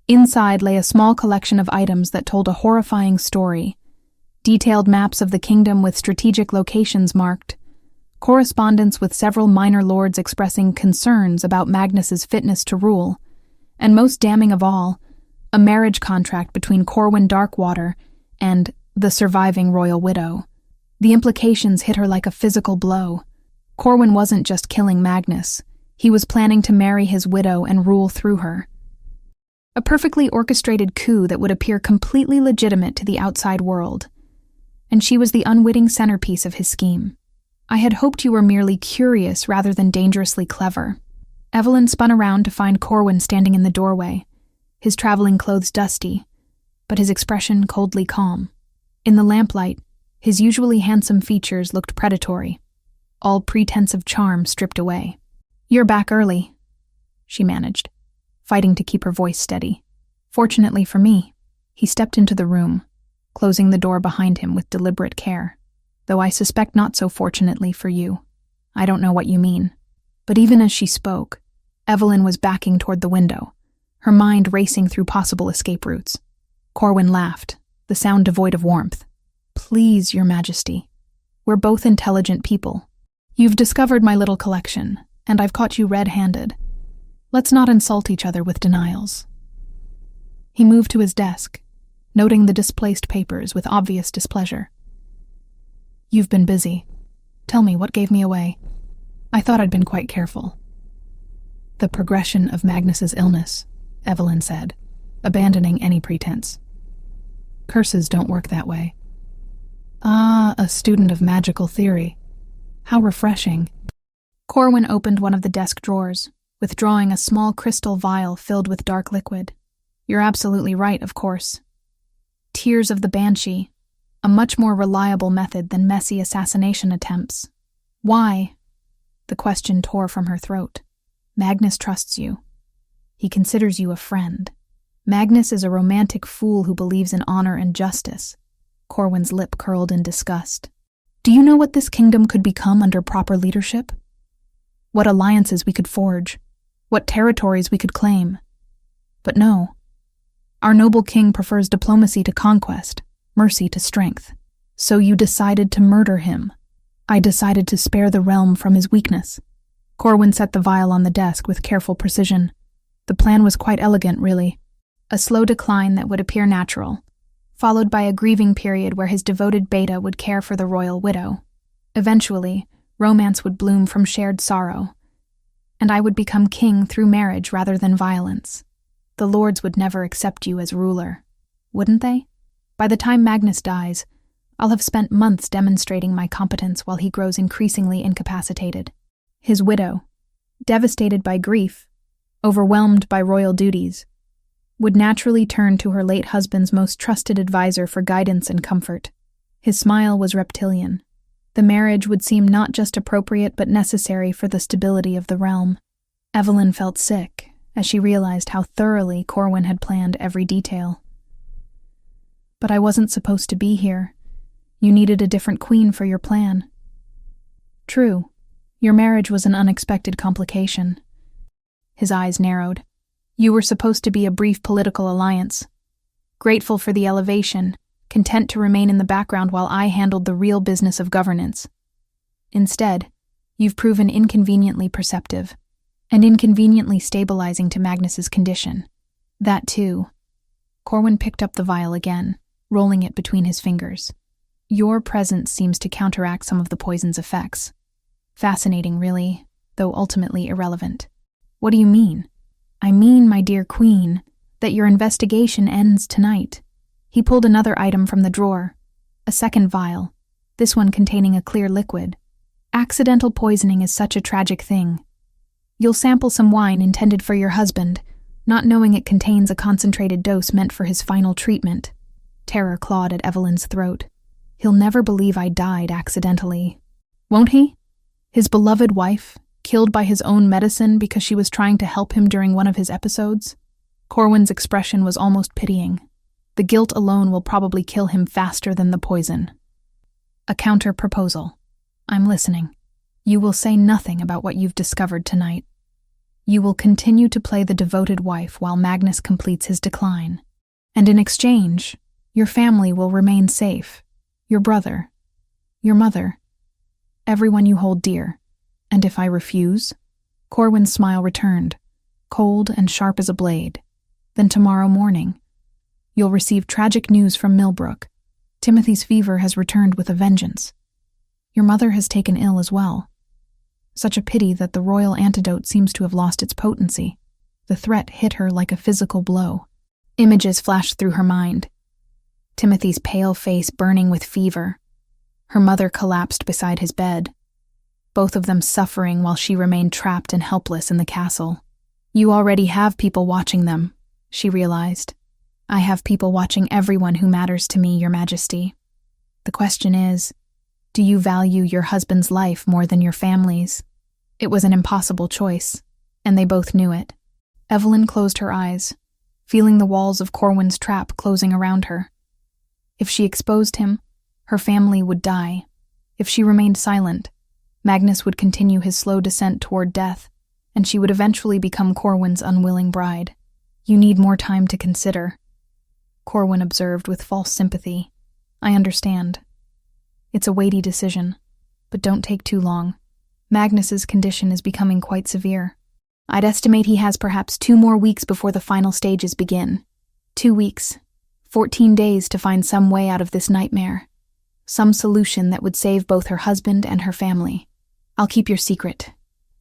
Inside lay a small collection of items that told a horrifying story. Detailed maps of the kingdom with strategic locations marked, correspondence with several minor lords expressing concerns about Magnus's fitness to rule, and most damning of all, a marriage contract between Corwin Darkwater and the surviving royal widow. The implications hit her like a physical blow. Corwin wasn't just killing Magnus, he was planning to marry his widow and rule through her. A perfectly orchestrated coup that would appear completely legitimate to the outside world. And she was the unwitting centerpiece of his scheme. I had hoped you were merely curious rather than dangerously clever. Evelyn spun around to find Corwin standing in the doorway, his traveling clothes dusty, but his expression coldly calm. In the lamplight, his usually handsome features looked predatory, all pretense of charm stripped away. "You're back early," she managed, fighting to keep her voice steady. Fortunately for me, he stepped into the room, closing the door behind him with deliberate care. Though I suspect not so fortunately for you. I don't know what you mean. But even as she spoke, Evelyn was backing toward the window, her mind racing through possible escape routes. Corwin laughed, the sound devoid of warmth. "Please, Your Majesty. We're both intelligent people. You've discovered my little collection, and I've caught you red-handed. Let's not insult each other with denials." He moved to his desk, noting the displaced papers with obvious displeasure. "You've been busy. Tell me, what gave me away? I thought I'd been quite careful." "The progression of Magnus's illness," Evelyn said, abandoning any pretense. "Curses don't work that way." "Ah, a student of magical theory. How refreshing." Corwin opened one of the desk drawers, withdrawing a small crystal vial filled with dark liquid. "You're absolutely right, of course. Tears of the Banshee, a much more reliable method than messy assassination attempts. Why?" The question tore from her throat. "Magnus trusts you. He considers you a friend. Magnus is a romantic fool who believes in honor and justice." Corwin's lip curled in disgust. "Do you know what this kingdom could become under proper leadership? What alliances we could forge? What territories we could claim? But no. Our noble king prefers diplomacy to conquest, mercy to strength. So you decided to murder him. I decided to spare the realm from his weakness. Corwin set the vial on the desk with careful precision. The plan was quite elegant, really. A slow decline that would appear natural, followed by a grieving period where his devoted beta would care for the royal widow. Eventually, romance would bloom from shared sorrow, and I would become king through marriage rather than violence. The lords would never accept you as ruler, wouldn't they? By the time Magnus dies, I'll have spent months demonstrating my competence while he grows increasingly incapacitated. His widow, devastated by grief, overwhelmed by royal duties, would naturally turn to her late husband's most trusted advisor for guidance and comfort. His smile was reptilian. The marriage would seem not just appropriate but necessary for the stability of the realm. Evelyn felt sick as she realized how thoroughly Corwin had planned every detail. But I wasn't supposed to be here. You needed a different queen for your plan. True, your marriage was an unexpected complication. His eyes narrowed. You were supposed to be a brief political alliance. Grateful for the elevation, content to remain in the background while I handled the real business of governance. Instead, you've proven inconveniently perceptive, and inconveniently stabilizing to Magnus's condition. That too. Corwin picked up the vial again, rolling it between his fingers. Your presence seems to counteract some of the poison's effects. Fascinating, really, though ultimately irrelevant. What do you mean? I mean, my dear queen, that your investigation ends tonight. He pulled another item from the drawer, a second vial, this one containing a clear liquid. Accidental poisoning is such a tragic thing. You'll sample some wine intended for your husband, not knowing it contains a concentrated dose meant for his final treatment. Terror clawed at Evelyn's throat. He'll never believe I died accidentally. Won't he? His beloved wife, killed by his own medicine because she was trying to help him during one of his episodes? Corwin's expression was almost pitying. The guilt alone will probably kill him faster than the poison. A counter-proposal. I'm listening. You will say nothing about what you've discovered tonight. You will continue to play the devoted wife while Magnus completes his decline. And in exchange, your family will remain safe. Your brother, your mother, everyone you hold dear. And if I refuse? Corwin's smile returned, cold and sharp as a blade. Then tomorrow morning, you'll receive tragic news from Millbrook. Timothy's fever has returned with a vengeance. Your mother has taken ill as well. Such a pity that the royal antidote seems to have lost its potency. The threat hit her like a physical blow. Images flashed through her mind. Timothy's pale face burning with fever. Her mother collapsed beside his bed. Both of them suffering while she remained trapped and helpless in the castle. You already have people watching them, she realized. I have people watching everyone who matters to me, Your Majesty. The question is, do you value your husband's life more than your family's? It was an impossible choice, and they both knew it. Evelyn closed her eyes, feeling the walls of Corwin's trap closing around her. If she exposed him, her family would die. If she remained silent, Magnus would continue his slow descent toward death, and she would eventually become Corwin's unwilling bride. You need more time to consider, Corwin observed with false sympathy. I understand. It's a weighty decision, but don't take too long. Magnus's condition is becoming quite severe. I'd estimate he has perhaps 2 more weeks before the final stages begin. 2 weeks. 14 days to find some way out of this nightmare. Some solution that would save both her husband and her family. I'll keep your secret,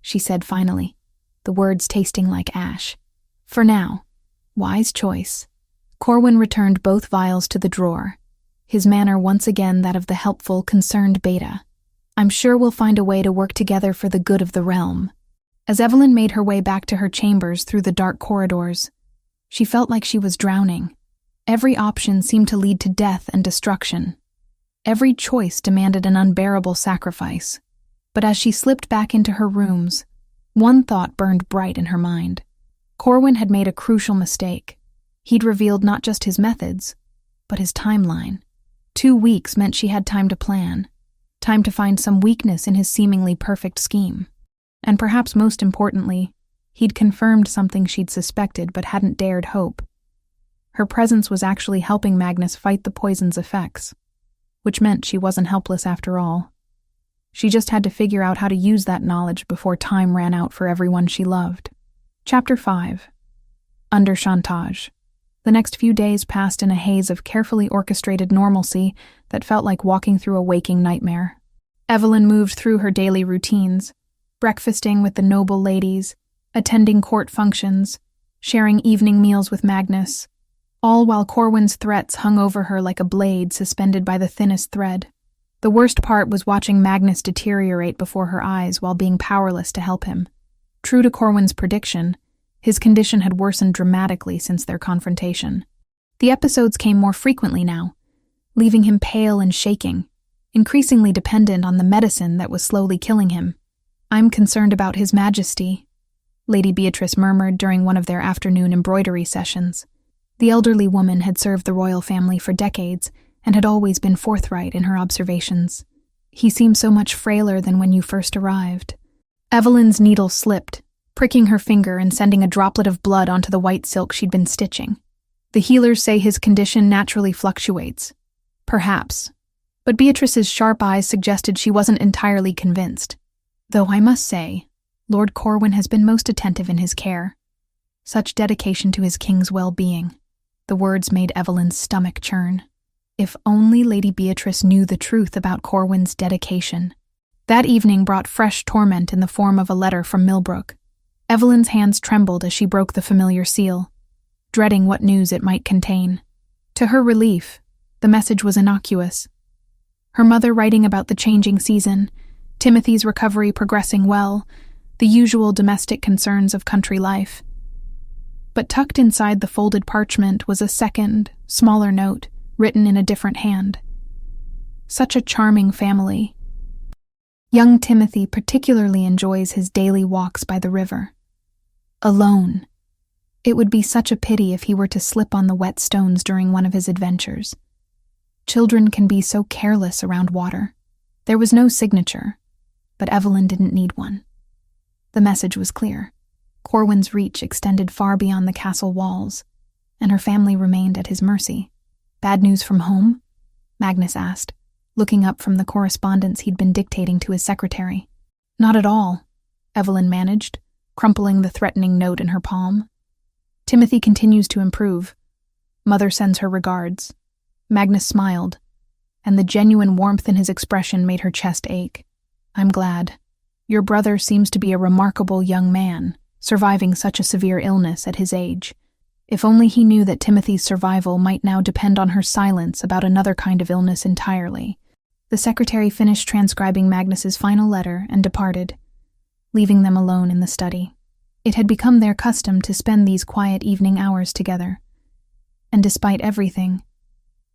she said finally, the words tasting like ash. For now. Wise choice. Corwin returned both vials to the drawer, his manner once again that of the helpful, concerned beta. I'm sure we'll find a way to work together for the good of the realm. As Evelyn made her way back to her chambers through the dark corridors, she felt like she was drowning. Every option seemed to lead to death and destruction. Every choice demanded an unbearable sacrifice. But as she slipped back into her rooms, one thought burned bright in her mind. Corwin had made a crucial mistake. He'd revealed not just his methods, but his timeline. 2 weeks meant she had time to plan, time to find some weakness in his seemingly perfect scheme. And perhaps most importantly, he'd confirmed something she'd suspected but hadn't dared hope. Her presence was actually helping Magnus fight the poison's effects, which meant she wasn't helpless after all. She just had to figure out how to use that knowledge before time ran out for everyone she loved. Chapter 5. Under Chantage. The next few days passed in a haze of carefully orchestrated normalcy that felt like walking through a waking nightmare. Evelyn moved through her daily routines, breakfasting with the noble ladies, attending court functions, sharing evening meals with Magnus, all while Corwin's threats hung over her like a blade suspended by the thinnest thread. The worst part was watching Magnus deteriorate before her eyes while being powerless to help him. True to Corwin's prediction, his condition had worsened dramatically since their confrontation. The episodes came more frequently now, leaving him pale and shaking, increasingly dependent on the medicine that was slowly killing him. "I'm concerned about His Majesty," Lady Beatrice murmured during one of their afternoon embroidery sessions. The elderly woman had served the royal family for decades and had always been forthright in her observations. "He seems so much frailer than when you first arrived." Evelyn's needle slipped, pricking her finger and sending a droplet of blood onto the white silk she'd been stitching. "The healers say his condition naturally fluctuates." Perhaps. But Beatrice's sharp eyes suggested she wasn't entirely convinced. "Though I must say, Lord Corwin has been most attentive in his care. Such dedication to his king's well-being." The words made Evelyn's stomach churn. If only Lady Beatrice knew the truth about Corwin's dedication. That evening brought fresh torment in the form of a letter from Millbrook. Evelyn's hands trembled as she broke the familiar seal, dreading what news it might contain. To her relief, the message was innocuous. Her mother writing about the changing season, Timothy's recovery progressing well, the usual domestic concerns of country life. But tucked inside the folded parchment was a second, smaller note, written in a different hand. "Such a charming family. Young Timothy particularly enjoys his daily walks by the river. Alone. It would be such a pity if he were to slip on the wet stones during one of his adventures. Children can be so careless around water." There was no signature, but Evelyn didn't need one. The message was clear. Corwin's reach extended far beyond the castle walls, and her family remained at his mercy. "Bad news from home?" Magnus asked, looking up from the correspondence he'd been dictating to his secretary. "Not at all," Evelyn managed, crumpling the threatening note in her palm. "Timothy continues to improve. Mother sends her regards." Magnus smiled, and the genuine warmth in his expression made her chest ache. "I'm glad. Your brother seems to be a remarkable young man, surviving such a severe illness at his age. If only he knew that Timothy's survival might now depend on her silence about another kind of illness entirely." The secretary finished transcribing Magnus's final letter and departed, leaving them alone in the study. It had become their custom to spend these quiet evening hours together. And despite everything,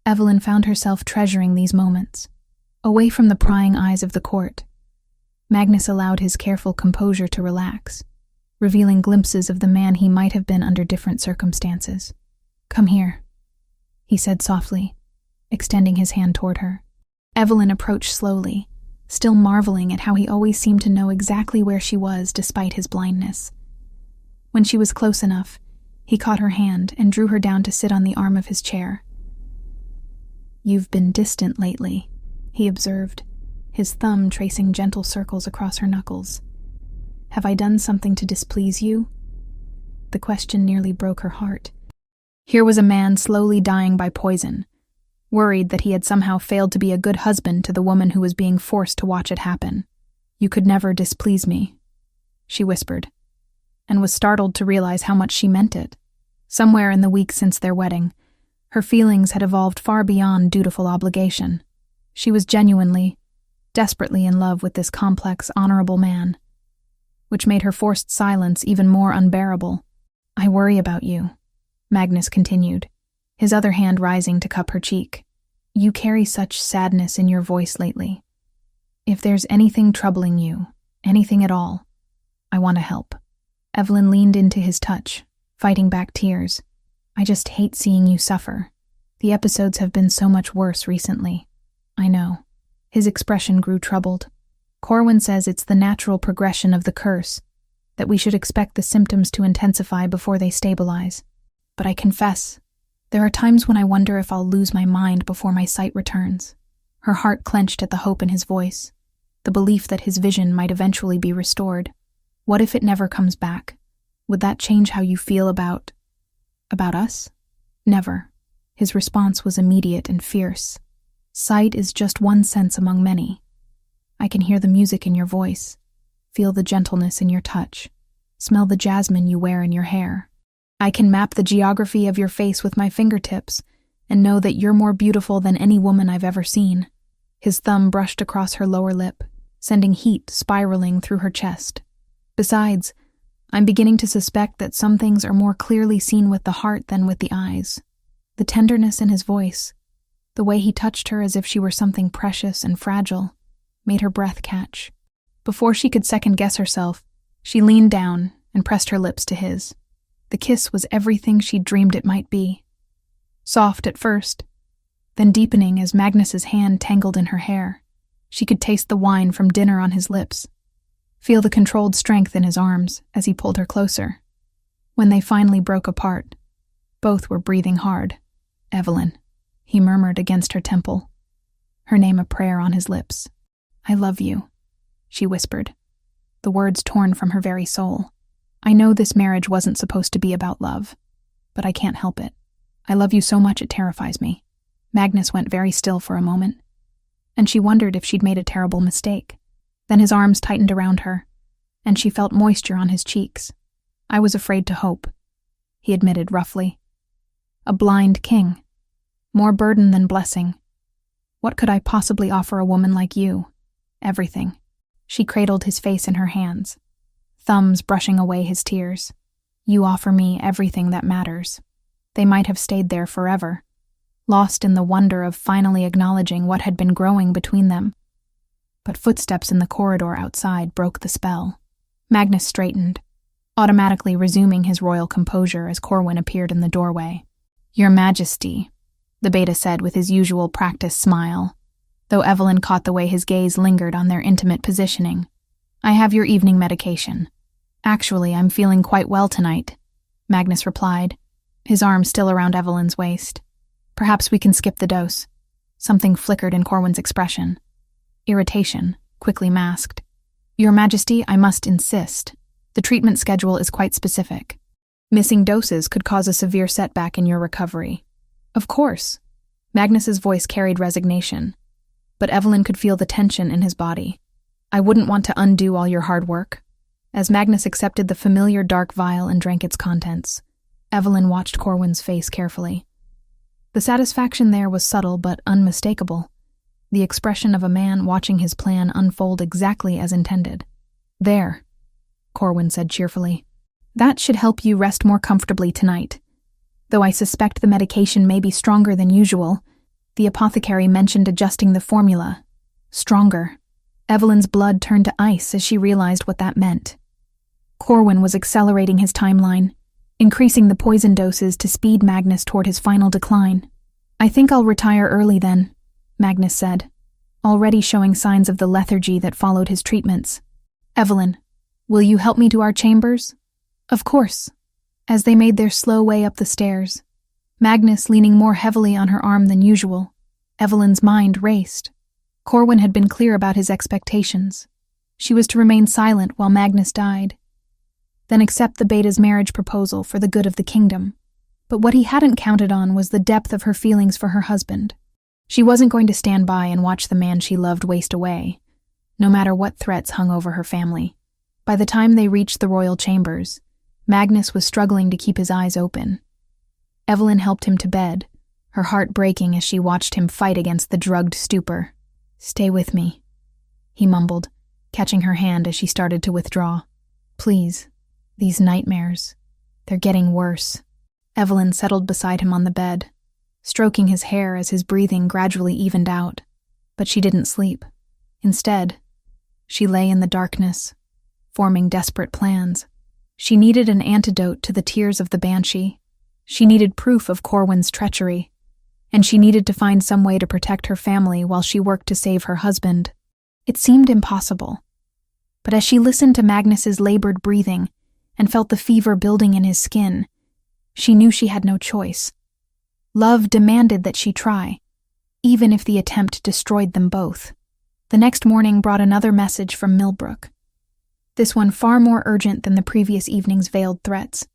Evelyn found herself treasuring these moments. Away from the prying eyes of the court, Magnus allowed his careful composure to relax, revealing glimpses of the man he might have been under different circumstances. "Come here," he said softly, extending his hand toward her. Evelyn approached slowly, still marveling at how he always seemed to know exactly where she was despite his blindness. When she was close enough, he caught her hand and drew her down to sit on the arm of his chair. "You've been distant lately," he observed, his thumb tracing gentle circles across her knuckles. "Have I done something to displease you?" The question nearly broke her heart. Here was a man slowly dying by poison, worried that he had somehow failed to be a good husband to the woman who was being forced to watch it happen. "You could never displease me," she whispered, and was startled to realize how much she meant it. Somewhere in the weeks since their wedding, her feelings had evolved far beyond dutiful obligation. She was genuinely, desperately in love with this complex, honorable man, which made her forced silence even more unbearable. "I worry about you," Magnus continued, his other hand rising to cup her cheek. "You carry such sadness in your voice lately. If there's anything troubling you, anything at all, I want to help." Evelyn leaned into his touch, fighting back tears. "I just hate seeing you suffer. The episodes have been so much worse recently." "I know." His expression grew troubled. "Corwin says it's the natural progression of the curse, that we should expect the symptoms to intensify before they stabilize. But I confess, There are times when I wonder if I'll lose my mind before my sight returns. Her heart clenched at the hope in his voice, the belief that his vision might eventually be restored. What if it never comes back? Would that change how you feel about us? Never. His response was immediate and fierce. Sight is just one sense among many. I can hear the music in your voice, feel the gentleness in your touch, smell the jasmine you wear in your hair. I can map the geography of your face with my fingertips and know that you're more beautiful than any woman I've ever seen. His thumb brushed across her lower lip, sending heat spiraling through her chest. Besides, I'm beginning to suspect that some things are more clearly seen with the heart than with the eyes. The tenderness in his voice, the way he touched her as if she were something precious and fragile, made her breath catch. Before she could second-guess herself, she leaned down and pressed her lips to his. The kiss was everything she'd dreamed it might be. Soft at first, then deepening as Magnus's hand tangled in her hair. She could taste the wine from dinner on his lips, feel the controlled strength in his arms as he pulled her closer. When they finally broke apart, both were breathing hard. "Evelyn," he murmured against her temple, her name a prayer on his lips. "I love you," she whispered, the words torn from her very soul. "I know this marriage wasn't supposed to be about love, but I can't help it. I love you so much it terrifies me." Magnus went very still for a moment, and she wondered if she'd made a terrible mistake. Then his arms tightened around her, and she felt moisture on his cheeks. "I was afraid to hope," he admitted roughly. "A blind king. More burden than blessing. What could I possibly offer a woman like you? Everything." She cradled his face in her hands, thumbs brushing away his tears. "You offer me everything that matters." They might have stayed there forever, lost in the wonder of finally acknowledging what had been growing between them. But footsteps in the corridor outside broke the spell. Magnus straightened, automatically resuming his royal composure as Corwin appeared in the doorway. "Your Majesty," the beta said with his usual practiced smile, though Evelyn caught the way his gaze lingered on their intimate positioning. "I have your evening medication." "Actually, I'm feeling quite well tonight," Magnus replied, his arm still around Evelyn's waist. "Perhaps we can skip the dose." Something flickered in Corwin's expression. Irritation, quickly masked. "Your Majesty, I must insist. The treatment schedule is quite specific. Missing doses could cause a severe setback in your recovery." "Of course." Magnus's voice carried resignation, but Evelyn could feel the tension in his body. "I wouldn't want to undo all your hard work." As Magnus accepted the familiar dark vial and drank its contents, Evelyn watched Corwin's face carefully. The satisfaction there was subtle but unmistakable, the expression of a man watching his plan unfold exactly as intended. "There," Corwin said cheerfully. "That should help you rest more comfortably tonight. Though I suspect the medication may be stronger than usual, the apothecary mentioned adjusting the formula. Stronger." Evelyn's blood turned to ice as she realized what that meant. Corwin was accelerating his timeline, increasing the poison doses to speed Magnus toward his final decline. "I think I'll retire early then," Magnus said, already showing signs of the lethargy that followed his treatments. "Evelyn, will you help me to our chambers?" "Of course." As they made their slow way up the stairs, Magnus leaning more heavily on her arm than usual, Evelyn's mind raced. Corwin had been clear about his expectations. She was to remain silent while Magnus died, then accept the beta's marriage proposal for the good of the kingdom. But what he hadn't counted on was the depth of her feelings for her husband. She wasn't going to stand by and watch the man she loved waste away, no matter what threats hung over her family. By the time they reached the royal chambers, Magnus was struggling to keep his eyes open. Evelyn helped him to bed, her heart breaking as she watched him fight against the drugged stupor. "Stay with me," he mumbled, catching her hand as she started to withdraw. "Please. These nightmares, they're getting worse." Evelyn settled beside him on the bed, stroking his hair as his breathing gradually evened out. But she didn't sleep. Instead, she lay in the darkness, forming desperate plans. She needed an antidote to the tears of the banshee. She needed proof of Corwin's treachery, and she needed to find some way to protect her family while she worked to save her husband. It seemed impossible. But as she listened to Magnus's labored breathing and felt the fever building in his skin, she knew she had no choice. Love demanded that she try, even if the attempt destroyed them both. The next morning brought another message from Millbrook. This one far more urgent than the previous evening's veiled threats.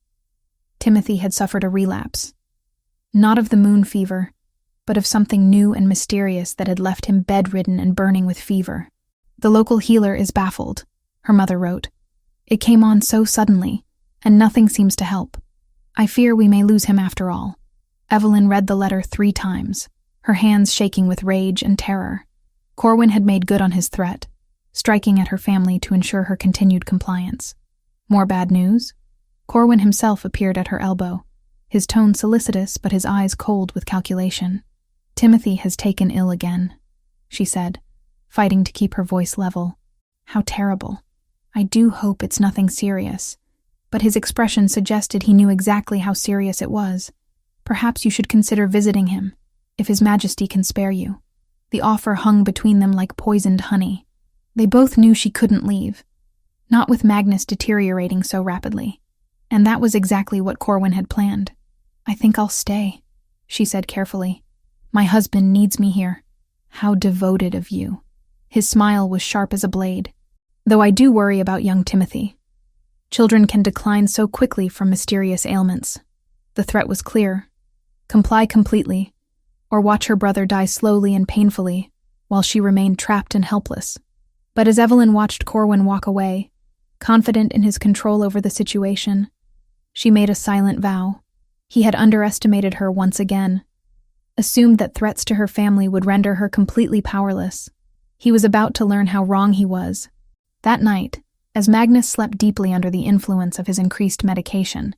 Timothy had suffered a relapse. Not of the moon fever, but of something new and mysterious that had left him bedridden and burning with fever. The local healer is baffled, her mother wrote. It came on so suddenly, and nothing seems to help. I fear we may lose him after all. Evelyn read the letter 3 times, her hands shaking with rage and terror. Corwin had made good on his threat, striking at her family to ensure her continued compliance. More bad news? Corwin himself appeared at her elbow, his tone solicitous but his eyes cold with calculation. Timothy has taken ill again, she said, fighting to keep her voice level. How terrible. I do hope it's nothing serious. But his expression suggested he knew exactly how serious it was. Perhaps you should consider visiting him, if His Majesty can spare you. The offer hung between them like poisoned honey. They both knew she couldn't leave, not with Magnus deteriorating so rapidly. And that was exactly what Corwin had planned. I think I'll stay, she said carefully. My husband needs me here. How devoted of you. His smile was sharp as a blade. Though I do worry about young Timothy. Children can decline so quickly from mysterious ailments. The threat was clear. Comply completely, or watch her brother die slowly and painfully, while she remained trapped and helpless. But as Evelyn watched Corwin walk away, confident in his control over the situation, she made a silent vow. He had underestimated her once again, assumed that threats to her family would render her completely powerless. He was about to learn how wrong he was. That night, as Magnus slept deeply under the influence of his increased medication,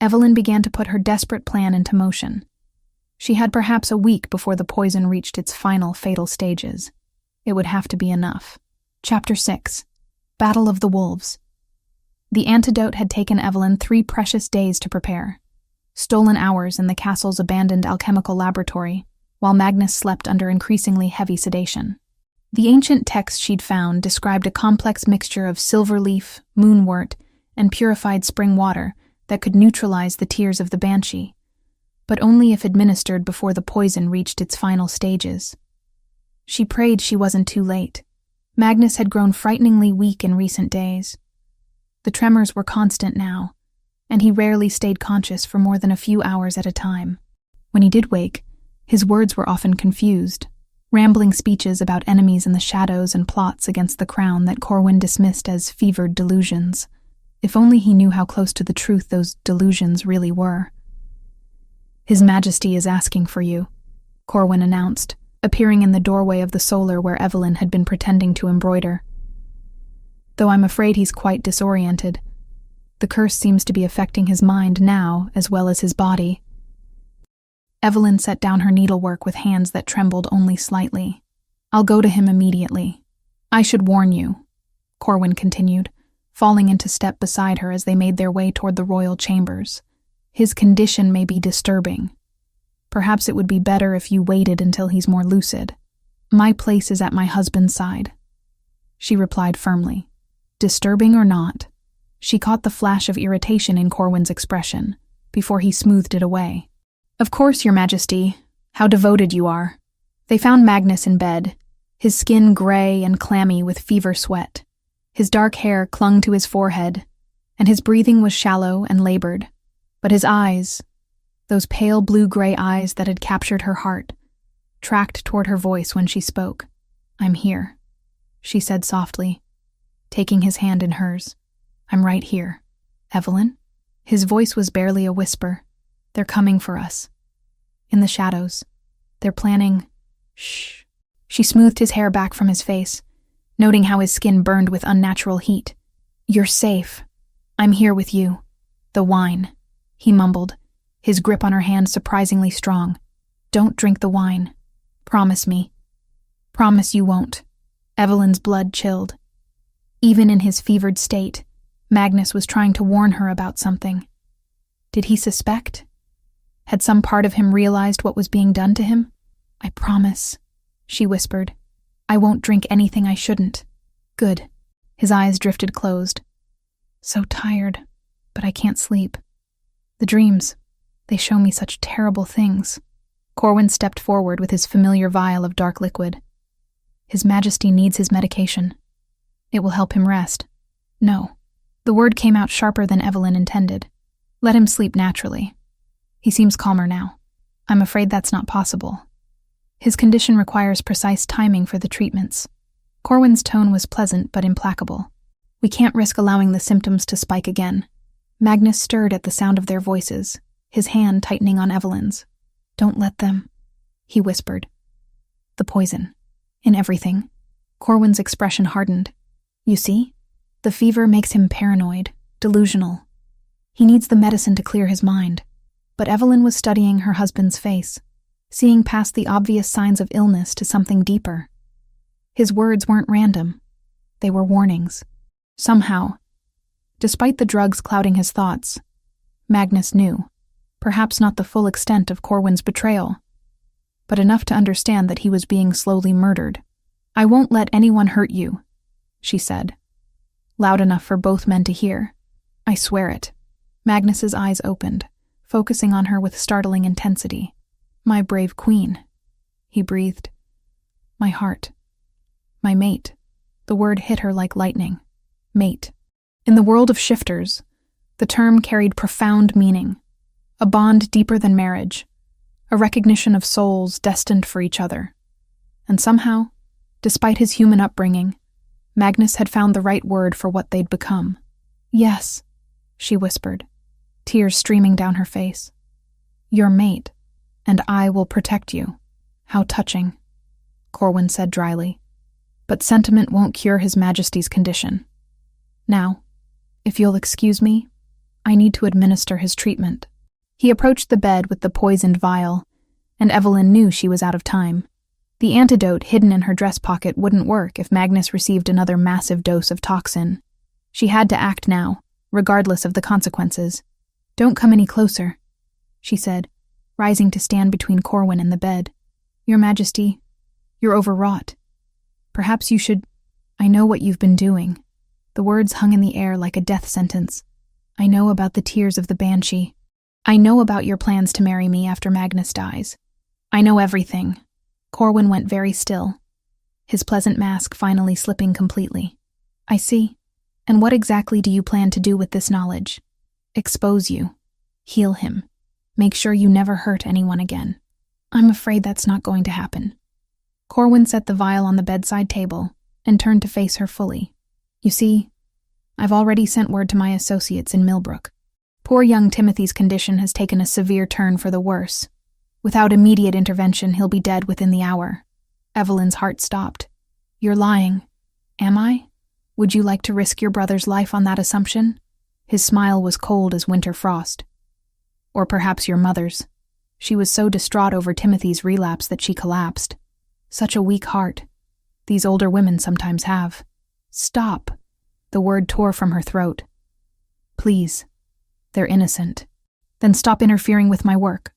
Evelyn began to put her desperate plan into motion. She had perhaps a week before the poison reached its final fatal stages. It would have to be enough. Chapter 6. Battle of the Wolves. The antidote had taken Evelyn 3 precious days to prepare. Stolen hours in the castle's abandoned alchemical laboratory, while Magnus slept under increasingly heavy sedation. The ancient text she'd found described a complex mixture of silverleaf, moonwort, and purified spring water that could neutralize the tears of the banshee, but only if administered before the poison reached its final stages. She prayed she wasn't too late. Magnus had grown frighteningly weak in recent days. The tremors were constant now, and he rarely stayed conscious for more than a few hours at a time. When he did wake, his words were often confused, rambling speeches about enemies in the shadows and plots against the crown that Corwin dismissed as fevered delusions. If only he knew how close to the truth those delusions really were. His Majesty is asking for you, Corwin announced, appearing in the doorway of the solar where Evelyn had been pretending to embroider. Though I'm afraid he's quite disoriented. The curse seems to be affecting his mind now as well as his body. Evelyn set down her needlework with hands that trembled only slightly. I'll go to him immediately. I should warn you, Corwin continued, falling into step beside her as they made their way toward the royal chambers. His condition may be disturbing. Perhaps it would be better if you waited until he's more lucid. My place is at my husband's side, she replied firmly. Disturbing or not, she caught the flash of irritation in Corwin's expression before he smoothed it away. Of course, Your Majesty. How devoted you are. They found Magnus in bed, his skin gray and clammy with fever sweat. His dark hair clung to his forehead, and his breathing was shallow and labored. But his eyes, those pale blue-gray eyes that had captured her heart, tracked toward her voice when she spoke. I'm here, she said softly, taking his hand in hers. I'm right here. Evelyn? His voice was barely a whisper. They're coming for us. In the shadows. They're planning. Shh. She smoothed his hair back from his face, noting how his skin burned with unnatural heat. You're safe. I'm here with you. The wine, he mumbled, his grip on her hand surprisingly strong. Don't drink the wine. Promise me. Promise you won't. Evelyn's blood chilled. Even in his fevered state, Magnus was trying to warn her about something. Did he suspect? Had some part of him realized what was being done to him? I promise, she whispered. I won't drink anything I shouldn't. Good. His eyes drifted closed. So tired, but I can't sleep. The dreams, they show me such terrible things. Corwin stepped forward with his familiar vial of dark liquid. His Majesty needs his medication. It will help him rest. No. The word came out sharper than Evelyn intended. Let him sleep naturally. He seems calmer now. I'm afraid that's not possible. His condition requires precise timing for the treatments. Corwin's tone was pleasant but implacable. We can't risk allowing the symptoms to spike again. Magnus stirred at the sound of their voices, his hand tightening on Evelyn's. Don't let them, he whispered. The poison. In everything. Corwin's expression hardened. You see? The fever makes him paranoid, delusional. He needs the medicine to clear his mind. But Evelyn was studying her husband's face, seeing past the obvious signs of illness to something deeper. His words weren't random. They were warnings. Somehow, despite the drugs clouding his thoughts, Magnus knew, perhaps not the full extent of Corwin's betrayal, but enough to understand that he was being slowly murdered. I won't let anyone hurt you, she said, loud enough for both men to hear. I swear it. Magnus's eyes opened, focusing on her with startling intensity. My brave queen, he breathed. My heart. My mate. The word hit her like lightning. Mate. In the world of shifters, the term carried profound meaning. A bond deeper than marriage. A recognition of souls destined for each other. And somehow, despite his human upbringing, Magnus had found the right word for what they'd become. Yes, she whispered, tears streaming down her face. Your mate, and I will protect you. How touching, Corwin said dryly. But sentiment won't cure His Majesty's condition. Now, if you'll excuse me, I need to administer his treatment. He approached the bed with the poisoned vial, and Evelyn knew she was out of time. The antidote hidden in her dress pocket wouldn't work if Magnus received another massive dose of toxin. She had to act now, regardless of the consequences. Don't come any closer, she said, rising to stand between Corwin and the bed. Your Majesty, you're overwrought. Perhaps you should... I know what you've been doing. The words hung in the air like a death sentence. I know about the tears of the banshee. I know about your plans to marry me after Magnus dies. I know everything. Corwin went very still, his pleasant mask finally slipping completely. I see. And what exactly do you plan to do with this knowledge? Expose you. Heal him. Make sure you never hurt anyone again. I'm afraid that's not going to happen. Corwin set the vial on the bedside table and turned to face her fully. You see, I've already sent word to my associates in Millbrook. Poor young Timothy's condition has taken a severe turn for the worse. Without immediate intervention, he'll be dead within the hour. Evelyn's heart stopped. You're lying. Am I? Would you like to risk your brother's life on that assumption? His smile was cold as winter frost. Or perhaps your mother's. She was so distraught over Timothy's relapse that she collapsed. Such a weak heart. These older women sometimes have. Stop. The word tore from her throat. Please. They're innocent. Then stop interfering with my work.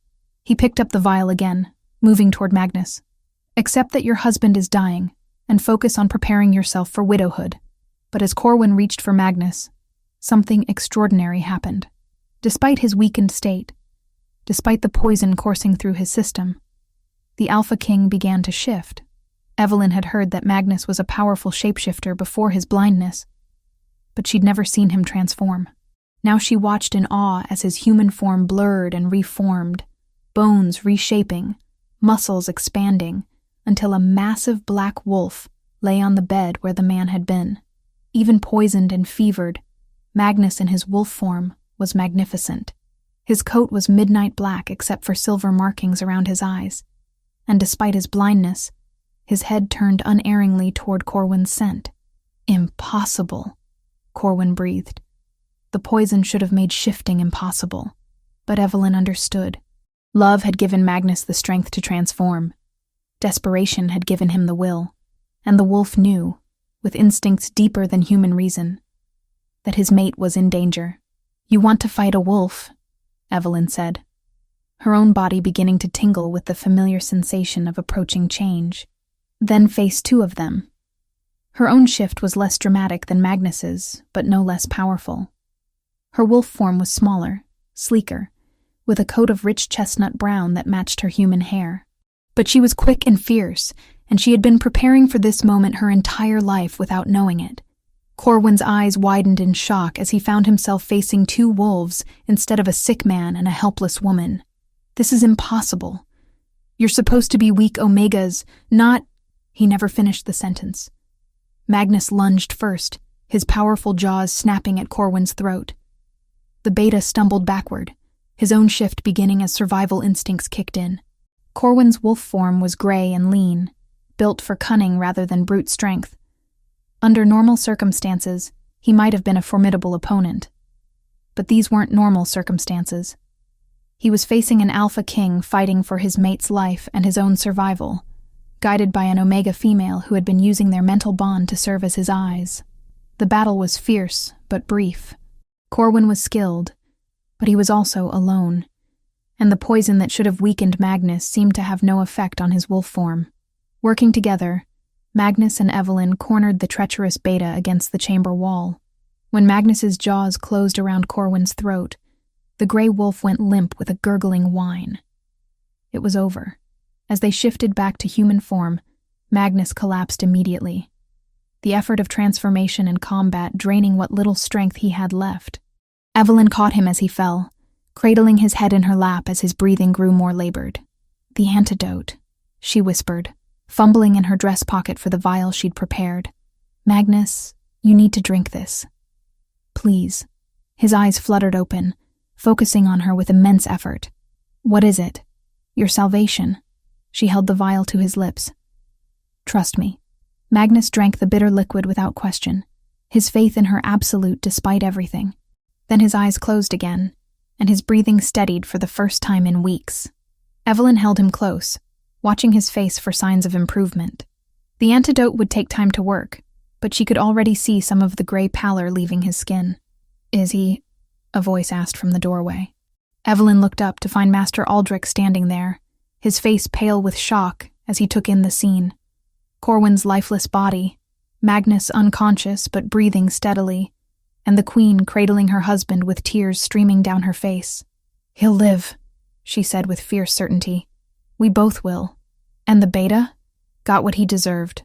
He picked up the vial again, moving toward Magnus. Accept that your husband is dying, and focus on preparing yourself for widowhood. But as Corwin reached for Magnus, something extraordinary happened. Despite his weakened state, despite the poison coursing through his system, the Alpha King began to shift. Evelyn had heard that Magnus was a powerful shapeshifter before his blindness, but she'd never seen him transform. Now she watched in awe as his human form blurred and reformed, bones reshaping, muscles expanding, until a massive black wolf lay on the bed where the man had been. Even poisoned and fevered, Magnus in his wolf form was magnificent. His coat was midnight black except for silver markings around his eyes, and despite his blindness, his head turned unerringly toward Corwin's scent. Impossible, Corwin breathed. The poison should have made shifting impossible, but Evelyn understood. Love had given Magnus the strength to transform. Desperation had given him the will, and the wolf knew, with instincts deeper than human reason, that his mate was in danger. You want to fight a wolf, Evelyn said, her own body beginning to tingle with the familiar sensation of approaching change. Then face two of them. Her own shift was less dramatic than Magnus's, but no less powerful. Her wolf form was smaller, sleeker, with a coat of rich chestnut brown that matched her human hair. But she was quick and fierce, and she had been preparing for this moment her entire life without knowing it. Corwin's eyes widened in shock as he found himself facing two wolves instead of a sick man and a helpless woman. This is impossible. You're supposed to be weak omegas, not— He never finished the sentence. Magnus lunged first, his powerful jaws snapping at Corwin's throat. The beta stumbled backward, his own shift beginning as survival instincts kicked in. Corwin's wolf form was gray and lean, built for cunning rather than brute strength. Under normal circumstances, he might have been a formidable opponent. But these weren't normal circumstances. He was facing an alpha king fighting for his mate's life and his own survival, guided by an omega female who had been using their mental bond to serve as his eyes. The battle was fierce, but brief. Corwin was skilled, but he was also alone, and the poison that should have weakened Magnus seemed to have no effect on his wolf form. Working together, Magnus and Evelyn cornered the treacherous beta against the chamber wall. When Magnus's jaws closed around Corwin's throat, the gray wolf went limp with a gurgling whine. It was over. As they shifted back to human form, Magnus collapsed immediately, the effort of transformation and combat draining what little strength he had left. Evelyn caught him as he fell, cradling his head in her lap as his breathing grew more labored. "The antidote," she whispered, fumbling in her dress pocket for the vial she'd prepared. "Magnus, you need to drink this. Please." His eyes fluttered open, focusing on her with immense effort. "What is it?" "Your salvation." She held the vial to his lips. "Trust me." Magnus drank the bitter liquid without question, his faith in her absolute despite everything. Then his eyes closed again, and his breathing steadied for the first time in weeks. Evelyn held him close, watching his face for signs of improvement. The antidote would take time to work, but she could already see some of the gray pallor leaving his skin. "Is he?" a voice asked from the doorway. Evelyn looked up to find Master Aldrich standing there, his face pale with shock as he took in the scene. Corwin's lifeless body, Magnus unconscious but breathing steadily, and the Queen cradling her husband with tears streaming down her face. "He'll live," she said with fierce certainty. "We both will." "And the beta?" "Got what he deserved."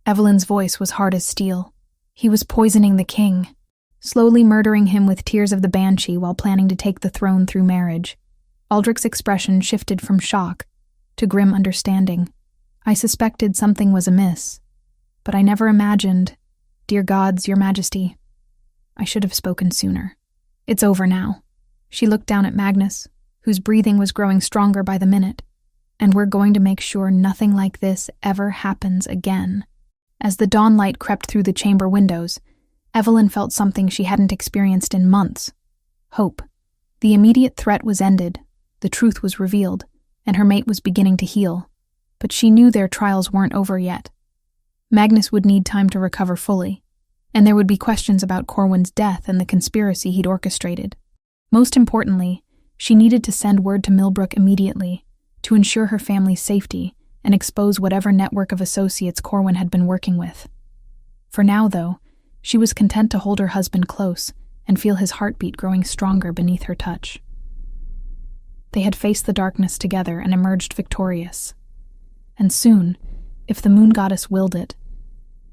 Evelyn's voice was hard as steel. "He was poisoning the king, slowly murdering him with tears of the banshee while planning to take the throne through marriage." Aldrich's expression shifted from shock to grim understanding. "I suspected something was amiss, but I never imagined— Dear gods, your majesty, I should have spoken sooner. It's over now." She looked down at Magnus, whose breathing was growing stronger by the minute. "And we're going to make sure nothing like this ever happens again." As the dawn light crept through the chamber windows, Evelyn felt something she hadn't experienced in months. Hope. The immediate threat was ended, the truth was revealed, and her mate was beginning to heal. But she knew their trials weren't over yet. Magnus would need time to recover fully, and there would be questions about Corwin's death and the conspiracy he'd orchestrated. Most importantly, she needed to send word to Millbrook immediately to ensure her family's safety and expose whatever network of associates Corwin had been working with. For now, though, she was content to hold her husband close and feel his heartbeat growing stronger beneath her touch. They had faced the darkness together and emerged victorious. And soon, if the moon goddess willed it,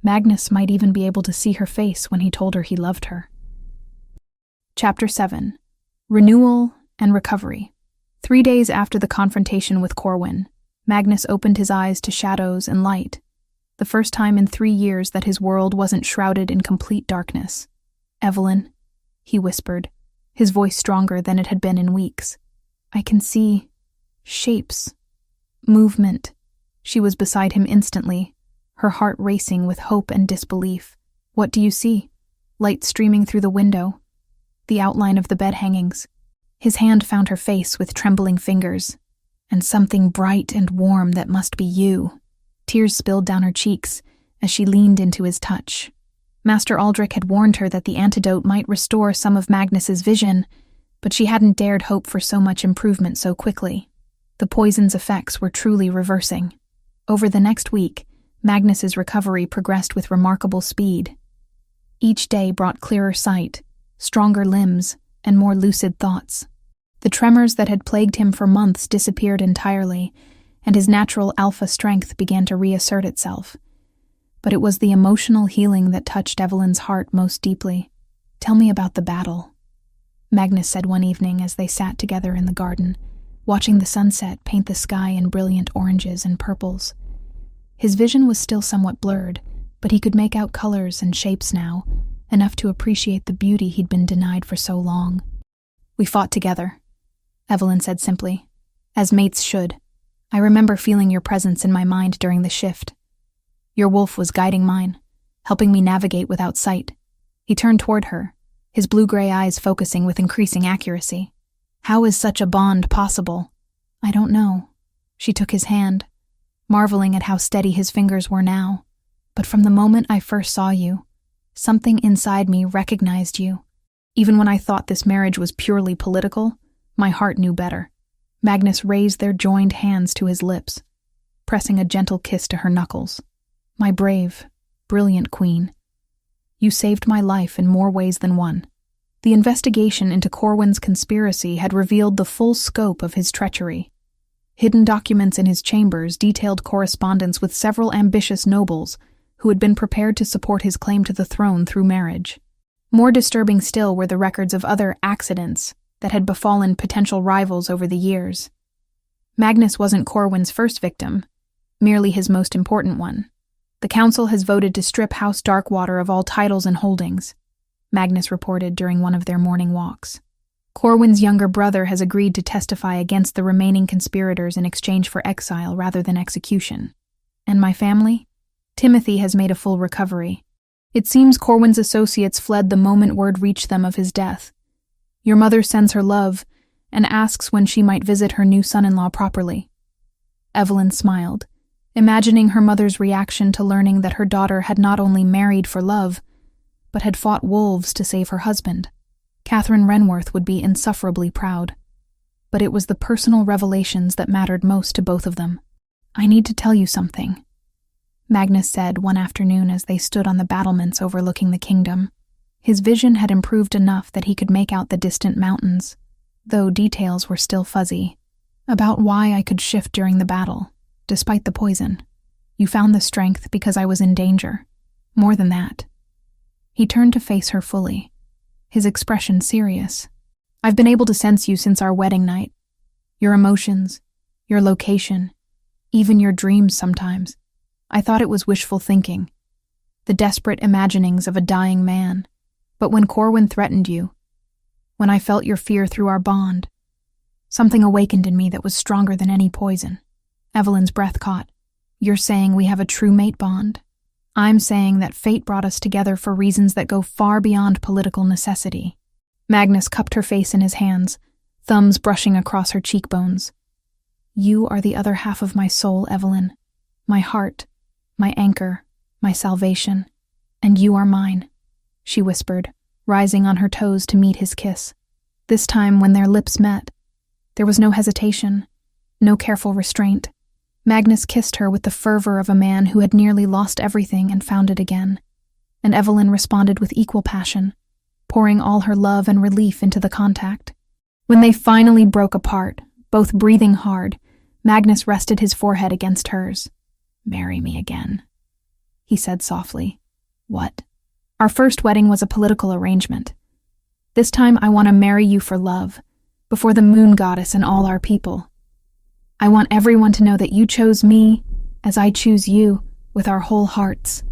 Magnus might even be able to see her face when he told her he loved her. Chapter 7. Renewal and Recovery. 3 days after the confrontation with Corwin, Magnus opened his eyes to shadows and light, the first time in 3 years that his world wasn't shrouded in complete darkness. "Evelyn," he whispered, his voice stronger than it had been in weeks. "I can see shapes, movement." She was beside him instantly, her heart racing with hope and disbelief. "What do you see?" "Light streaming through the window. The outline of the bed hangings." His hand found her face with trembling fingers. "And something bright and warm that must be you." Tears spilled down her cheeks as she leaned into his touch. Master Aldrich had warned her that the antidote might restore some of Magnus's vision, but she hadn't dared hope for so much improvement so quickly. The poison's effects were truly reversing. Over the next week, Magnus's recovery progressed with remarkable speed. Each day brought clearer sight, stronger limbs, and more lucid thoughts. The tremors that had plagued him for months disappeared entirely, and his natural alpha strength began to reassert itself. But it was the emotional healing that touched Evelyn's heart most deeply. "Tell me about the battle," Magnus said one evening as they sat together in the garden, watching the sunset paint the sky in brilliant oranges and purples. His vision was still somewhat blurred, but he could make out colors and shapes now, enough to appreciate the beauty he'd been denied for so long. "We fought together," Evelyn said simply, "as mates should. I remember feeling your presence in my mind during the shift. Your wolf was guiding mine, helping me navigate without sight." He turned toward her, his blue-gray eyes focusing with increasing accuracy. "How is such a bond possible?" "I don't know." She took his hand, marveling at how steady his fingers were now. "But from the moment I first saw you, something inside me recognized you. Even when I thought this marriage was purely political, my heart knew better." Magnus raised their joined hands to his lips, pressing a gentle kiss to her knuckles. "My brave, brilliant queen. You saved my life in more ways than one." The investigation into Corwin's conspiracy had revealed the full scope of his treachery. Hidden documents in his chambers detailed correspondence with several ambitious nobles who had been prepared to support his claim to the throne through marriage. More disturbing still were the records of other accidents that had befallen potential rivals over the years. Magnus wasn't Corwin's first victim, merely his most important one. "The council has voted to strip House Darkwater of all titles and holdings," Magnus reported during one of their morning walks. "Corwin's younger brother has agreed to testify against the remaining conspirators in exchange for exile rather than execution. And my family? Timothy has made a full recovery. It seems Corwin's associates fled the moment word reached them of his death. Your mother sends her love and asks when she might visit her new son-in-law properly." Evelyn smiled, imagining her mother's reaction to learning that her daughter had not only married for love, but had fought wolves to save her husband. Catherine Renworth would be insufferably proud. But it was the personal revelations that mattered most to both of them. "I need to tell you something," Magnus said one afternoon as they stood on the battlements overlooking the kingdom. His vision had improved enough that he could make out the distant mountains, though details were still fuzzy. "About why I could shift during the battle, despite the poison. You found the strength because I was in danger. More than that." He turned to face her fully, his expression serious. "I've been able to sense you since our wedding night. Your emotions, your location, even your dreams sometimes. I thought it was wishful thinking, the desperate imaginings of a dying man. But when Corwin threatened you, when I felt your fear through our bond, something awakened in me that was stronger than any poison." Evelyn's breath caught. "You're saying we have a true mate bond? I'm saying that fate brought us together for reasons that go far beyond political necessity." Magnus cupped her face in his hands, thumbs brushing across her cheekbones. "You are the other half of my soul, Evelyn. My heart, my anchor, my salvation. And you are mine," she whispered, rising on her toes to meet his kiss. This time, when their lips met, there was no hesitation, no careful restraint. Magnus kissed her with the fervor of a man who had nearly lost everything and found it again, and Evelyn responded with equal passion, pouring all her love and relief into the contact. When they finally broke apart, both breathing hard, Magnus rested his forehead against hers. "Marry me again," he said softly. "What?" "Our first wedding was a political arrangement. This time I want to marry you for love, before the moon goddess and all our people. I want everyone to know that you chose me, as I choose you, with our whole hearts."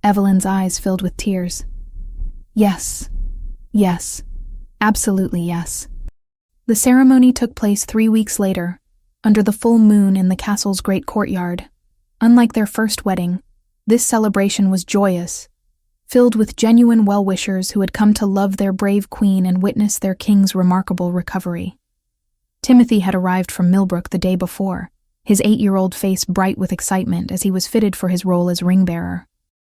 Evelyn's eyes filled with tears. "Yes, yes, absolutely yes." The ceremony took place 3 weeks later, under the full moon in the castle's great courtyard. Unlike their first wedding, this celebration was joyous, filled with genuine well-wishers who had come to love their brave queen and witness their king's remarkable recovery. Timothy had arrived from Millbrook the day before, his 8-year-old face bright with excitement as he was fitted for his role as ring-bearer.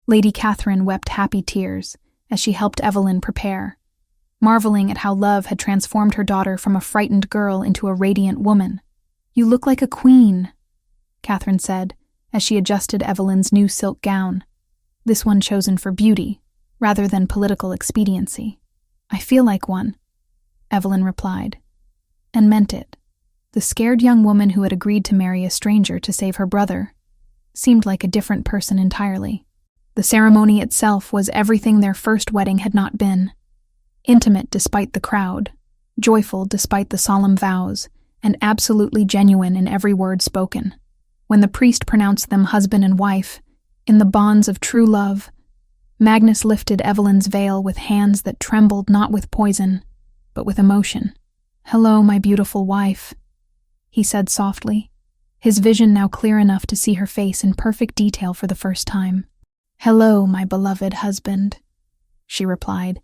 Lady Catherine wept happy tears as she helped Evelyn prepare, marveling at how love had transformed her daughter from a frightened girl into a radiant woman. "You look like a queen," Catherine said as she adjusted Evelyn's new silk gown, this one chosen for beauty rather than political expediency. "I feel like one," Evelyn replied, and meant it. The scared young woman who had agreed to marry a stranger to save her brother seemed like a different person entirely. The ceremony itself was everything their first wedding had not been. Intimate despite the crowd, joyful despite the solemn vows, and absolutely genuine in every word spoken. When the priest pronounced them husband and wife, in the bonds of true love, Magnus lifted Evelyn's veil with hands that trembled not with poison, but with emotion. "Hello, my beautiful wife," he said softly, his vision now clear enough to see her face in perfect detail for the first time. "Hello, my beloved husband," she replied,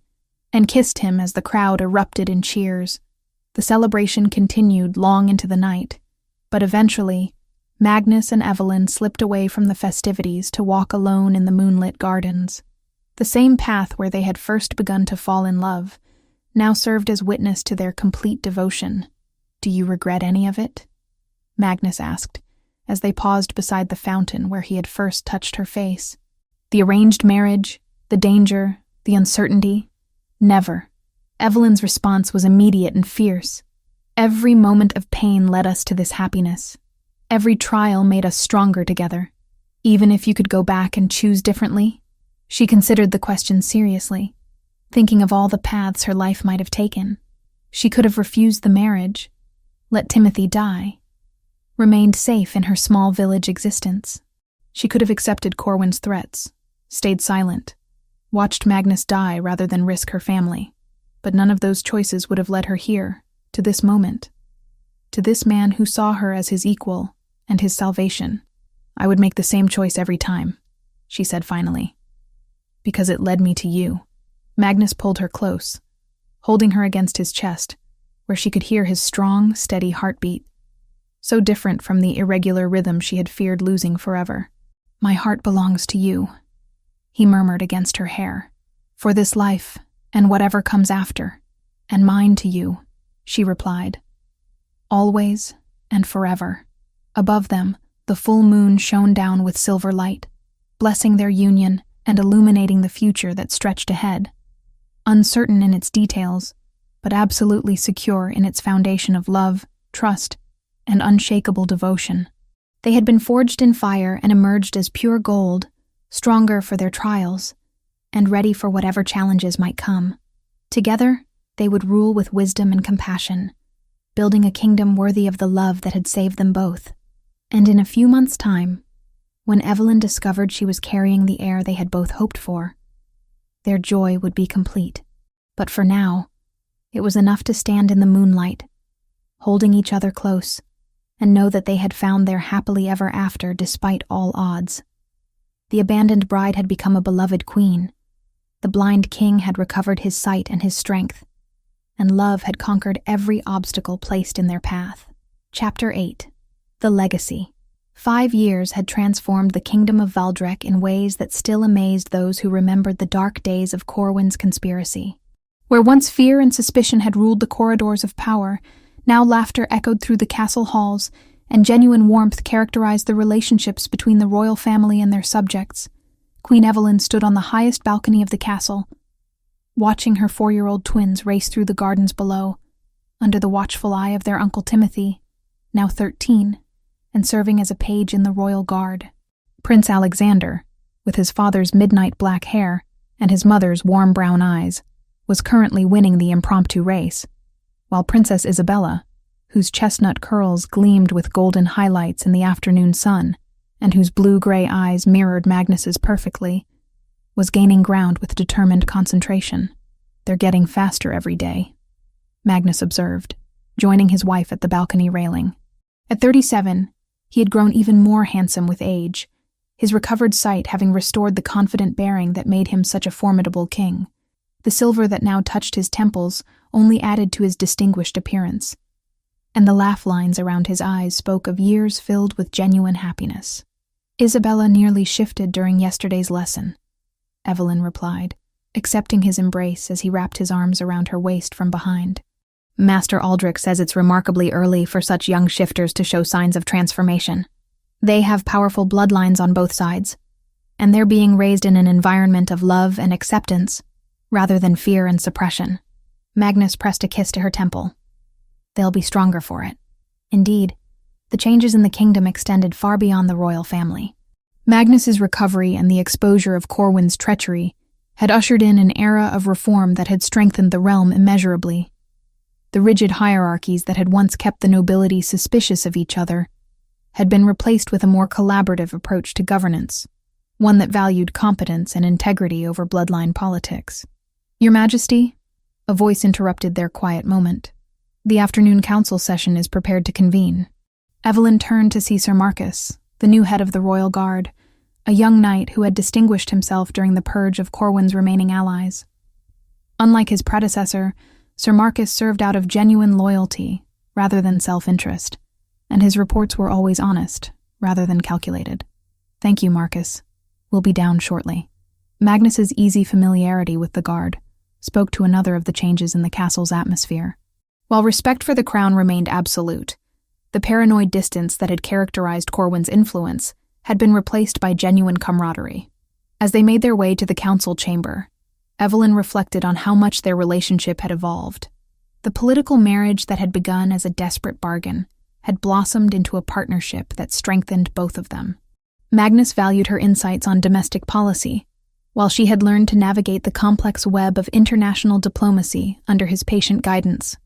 and kissed him as the crowd erupted in cheers. The celebration continued long into the night, but eventually, Magnus and Evelyn slipped away from the festivities to walk alone in the moonlit gardens. The same path where they had first begun to fall in love now served as witness to their complete devotion. "Do you regret any of it?" Magnus asked, as they paused beside the fountain where he had first touched her face. "The arranged marriage, the danger, the uncertainty? Never." Evelyn's response was immediate and fierce. "Every moment of pain led us to this happiness. Every trial made us stronger together. Even if you could go back and choose differently?" She considered the question seriously, thinking of all the paths her life might have taken. She could have refused the marriage, let Timothy die, remained safe in her small village existence. She could have accepted Corwin's threats, stayed silent, watched Magnus die rather than risk her family. But none of those choices would have led her here, to this moment, to this man who saw her as his equal and his salvation. "I would make the same choice every time," she said finally, "because it led me to you." Magnus pulled her close, holding her against his chest, where she could hear his strong, steady heartbeat, so different from the irregular rhythm she had feared losing forever. "My heart belongs to you," he murmured against her hair. "For this life, and whatever comes after, and mine to you," she replied. "Always and forever." Above them, the full moon shone down with silver light, blessing their union and illuminating the future that stretched ahead. Uncertain in its details, but absolutely secure in its foundation of love, trust, and unshakable devotion. They had been forged in fire and emerged as pure gold, stronger for their trials, and ready for whatever challenges might come. Together, they would rule with wisdom and compassion, building a kingdom worthy of the love that had saved them both. And in a few months' time, when Evelyn discovered she was carrying the heir they had both hoped for, their joy would be complete. But for now, it was enough to stand in the moonlight, holding each other close, and know that they had found their happily ever after despite all odds. The abandoned bride had become a beloved queen. The blind king had recovered his sight and his strength, and love had conquered every obstacle placed in their path. Chapter 8. The Legacy. 5 years had transformed the kingdom of Valdrek in ways that still amazed those who remembered the dark days of Corwin's conspiracy. Where once fear and suspicion had ruled the corridors of power, now laughter echoed through the castle halls, and genuine warmth characterized the relationships between the royal family and their subjects. Queen Evelyn stood on the highest balcony of the castle, watching her 4-year-old twins race through the gardens below, under the watchful eye of their Uncle Timothy, now 13, and serving as a page in the royal guard. Prince Alexander, with his father's midnight black hair and his mother's warm brown eyes, was currently winning the impromptu race, while Princess Isabella, whose chestnut curls gleamed with golden highlights in the afternoon sun, and whose blue-gray eyes mirrored Magnus's perfectly, was gaining ground with determined concentration. "They're getting faster every day," Magnus observed, joining his wife at the balcony railing. At 37, he had grown even more handsome with age, his recovered sight having restored the confident bearing that made him such a formidable king. The silver that now touched his temples only added to his distinguished appearance, and the laugh lines around his eyes spoke of years filled with genuine happiness. "Isabella nearly shifted during yesterday's lesson," Evelyn replied, accepting his embrace as he wrapped his arms around her waist from behind. "Master Aldrich says it's remarkably early for such young shifters to show signs of transformation. They have powerful bloodlines on both sides, and they're being raised in an environment of love and acceptance, rather than fear and suppression." Magnus pressed a kiss to her temple. They'll be stronger for it. Indeed, the changes in the kingdom extended far beyond the royal family. Magnus's recovery and the exposure of Corwin's treachery had ushered in an era of reform that had strengthened the realm immeasurably. The rigid hierarchies that had once kept the nobility suspicious of each other had been replaced with a more collaborative approach to governance, one that valued competence and integrity over bloodline politics. "Your Majesty," a voice interrupted their quiet moment. "The afternoon council session is prepared to convene." Evelyn turned to see Sir Marcus, the new head of the royal guard, a young knight who had distinguished himself during the purge of Corwin's remaining allies. Unlike his predecessor, Sir Marcus served out of genuine loyalty rather than self-interest, and his reports were always honest rather than calculated. "Thank you, Marcus. We'll be down shortly." Magnus's easy familiarity with the guard spoke to another of the changes in the castle's atmosphere. While respect for the crown remained absolute, the paranoid distance that had characterized Corwin's influence had been replaced by genuine camaraderie. As they made their way to the council chamber, Evelyn reflected on how much their relationship had evolved. The political marriage that had begun as a desperate bargain had blossomed into a partnership that strengthened both of them. Magnus valued her insights on domestic policy, while she had learned to navigate the complex web of international diplomacy under his patient guidance.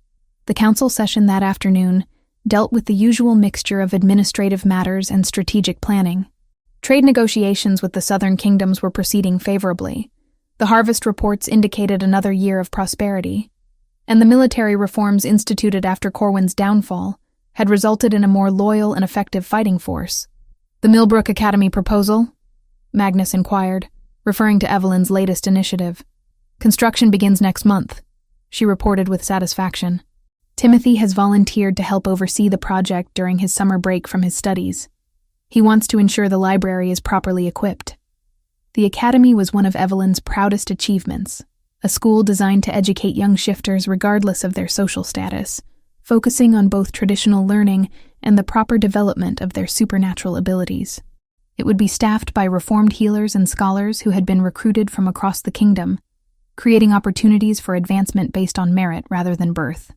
The council session that afternoon dealt with the usual mixture of administrative matters and strategic planning. Trade negotiations with the southern kingdoms were proceeding favorably. The harvest reports indicated another year of prosperity, and the military reforms instituted after Corwin's downfall had resulted in a more loyal and effective fighting force. "The Millbrook Academy proposal?" Magnus inquired, referring to Evelyn's latest initiative. "Construction begins next month," she reported with satisfaction. "Timothy has volunteered to help oversee the project during his summer break from his studies. He wants to ensure the library is properly equipped." The academy was one of Evelyn's proudest achievements, a school designed to educate young shifters regardless of their social status, focusing on both traditional learning and the proper development of their supernatural abilities. It would be staffed by reformed healers and scholars who had been recruited from across the kingdom, creating opportunities for advancement based on merit rather than birth.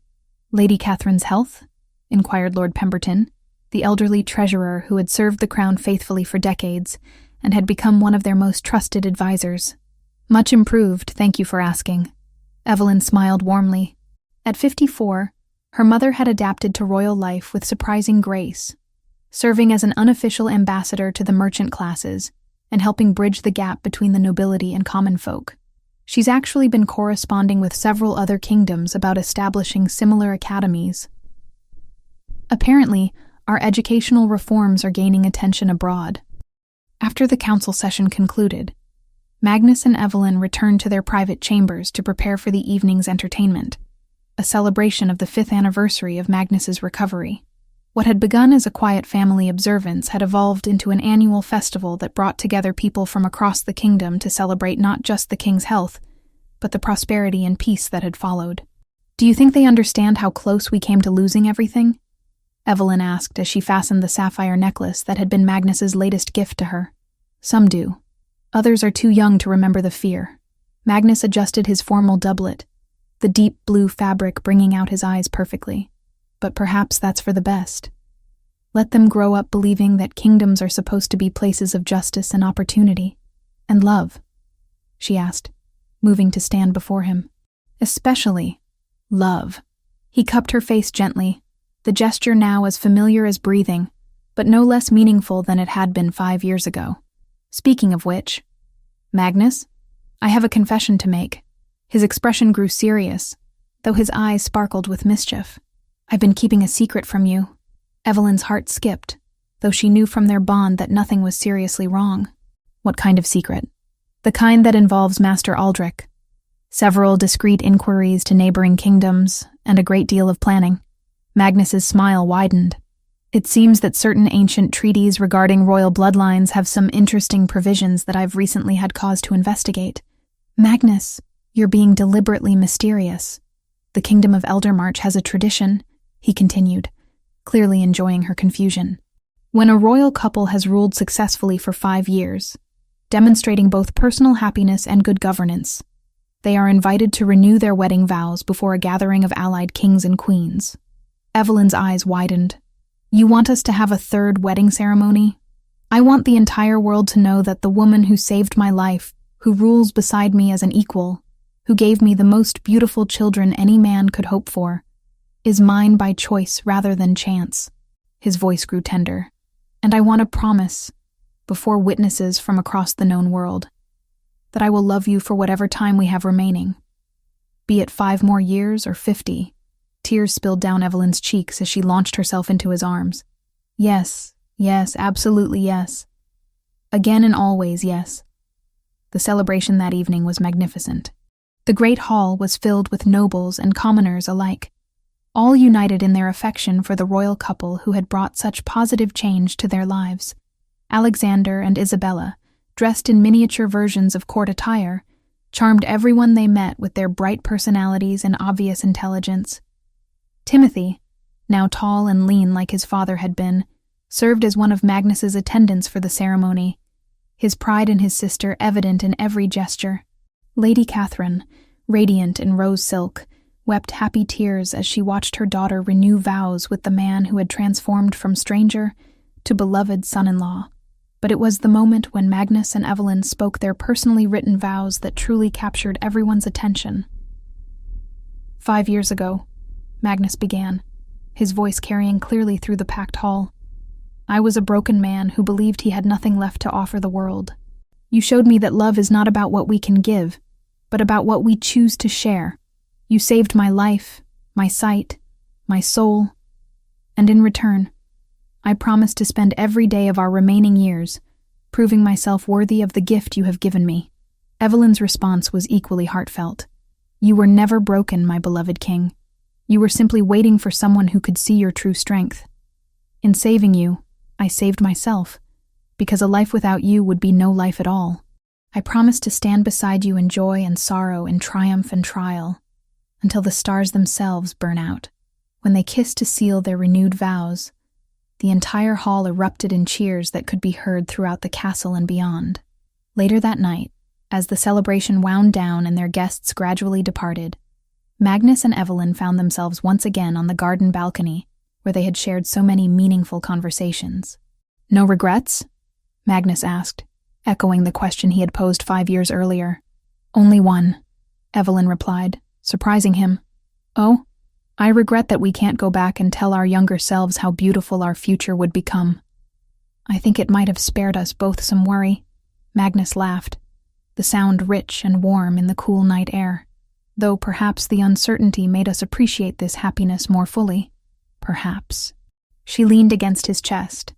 "Lady Catherine's health?" inquired Lord Pemberton, the elderly treasurer who had served the crown faithfully for decades and had become one of their most trusted advisors. "Much improved, thank you for asking." Evelyn smiled warmly. At 54, her mother had adapted to royal life with surprising grace, serving as an unofficial ambassador to the merchant classes and helping bridge the gap between the nobility and common folk. She's actually been corresponding with several other kingdoms about establishing similar academies. Apparently, our educational reforms are gaining attention abroad. After the council session concluded, Magnus and Evelyn returned to their private chambers to prepare for the evening's entertainment, a celebration of the 5th anniversary of Magnus's recovery. What had begun as a quiet family observance had evolved into an annual festival that brought together people from across the kingdom to celebrate not just the king's health, but the prosperity and peace that had followed. "Do you think they understand how close we came to losing everything?" Evelyn asked as she fastened the sapphire necklace that had been Magnus's latest gift to her. "Some do. Others are too young to remember the fear." Magnus adjusted his formal doublet, the deep blue fabric bringing out his eyes perfectly. "But perhaps that's for the best. Let them grow up believing that kingdoms are supposed to be places of justice and opportunity. And love," she asked, moving to stand before him. "Especially love." He cupped her face gently, the gesture now as familiar as breathing, but no less meaningful than it had been 5 years ago. "Speaking of which, Magnus, I have a confession to make." His expression grew serious, though his eyes sparkled with mischief. "I've been keeping a secret from you." Evelyn's heart skipped, though she knew from their bond that nothing was seriously wrong. "What kind of secret?" "The kind that involves Master Aldrich. Several discreet inquiries to neighboring kingdoms, and a great deal of planning." Magnus's smile widened. "It seems that certain ancient treaties regarding royal bloodlines have some interesting provisions that I've recently had cause to investigate." "Magnus, you're being deliberately mysterious. The Kingdom of Eldermarch has a tradition," he continued, clearly enjoying her confusion. "When a royal couple has ruled successfully for 5 years, demonstrating both personal happiness and good governance, they are invited to renew their wedding vows before a gathering of allied kings and queens. Evelyn's eyes widened. You want us to have a third wedding ceremony? I want the entire world to know that the woman who saved my life, who rules beside me as an equal, who gave me the most beautiful children any man could hope for, is mine by choice rather than chance. His voice grew tender. And I want to promise, before witnesses from across the known world, that I will love you for whatever time we have remaining. Be it 5 more years or 50. Tears spilled down Evelyn's cheeks as she launched herself into his arms. Yes, absolutely yes. Again and always yes. The celebration that evening was magnificent. The great hall was filled with nobles and commoners alike, all united in their affection for the royal couple who had brought such positive change to their lives. Alexander and Isabella, dressed in miniature versions of court attire, charmed everyone they met with their bright personalities and obvious intelligence. Timothy, now tall and lean like his father had been, served as one of Magnus's attendants for the ceremony, his pride in his sister evident in every gesture. Lady Catherine, radiant in rose silk, wept happy tears as she watched her daughter renew vows with the man who had transformed from stranger to beloved son-in-law. But it was the moment when Magnus and Evelyn spoke their personally written vows that truly captured everyone's attention. 5 years ago, Magnus began, his voice carrying clearly through the packed hall. I was a broken man who believed he had nothing left to offer the world. You showed me that love is not about what we can give, but about what we choose to share. You saved my life, my sight, my soul, and in return, I promise to spend every day of our remaining years proving myself worthy of the gift you have given me. Evelyn's response was equally heartfelt. You were never broken, my beloved king. You were simply waiting for someone who could see your true strength. In saving you, I saved myself, because a life without you would be no life at all. I promise to stand beside you in joy and sorrow, in triumph and trial, until the stars themselves burn out. When they kissed to seal their renewed vows, the entire hall erupted in cheers that could be heard throughout the castle and beyond. Later that night, as the celebration wound down and their guests gradually departed, Magnus and Evelyn found themselves once again on the garden balcony, where they had shared so many meaningful conversations. No regrets? Magnus asked, echoing the question he had posed 5 years earlier. Only one, Evelyn replied, surprising him. Oh, I regret that we can't go back and tell our younger selves how beautiful our future would become. I think it might have spared us both some worry. Magnus laughed, the sound rich and warm in the cool night air, though perhaps the uncertainty made us appreciate this happiness more fully. Perhaps. She leaned against his chest,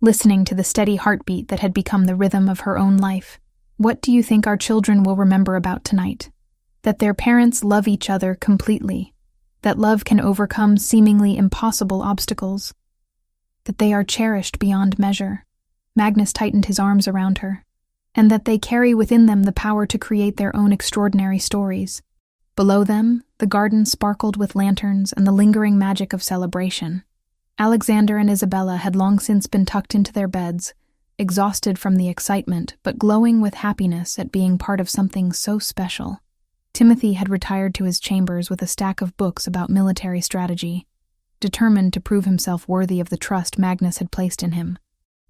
listening to the steady heartbeat that had become the rhythm of her own life. What do you think our children will remember about tonight? That their parents love each other completely, that love can overcome seemingly impossible obstacles, that they are cherished beyond measure. Magnus tightened his arms around her, and that they carry within them the power to create their own extraordinary stories. Below them, the garden sparkled with lanterns and the lingering magic of celebration. Alexander and Isabella had long since been tucked into their beds, exhausted from the excitement, but glowing with happiness at being part of something so special. Timothy had retired to his chambers with a stack of books about military strategy, determined to prove himself worthy of the trust Magnus had placed in him.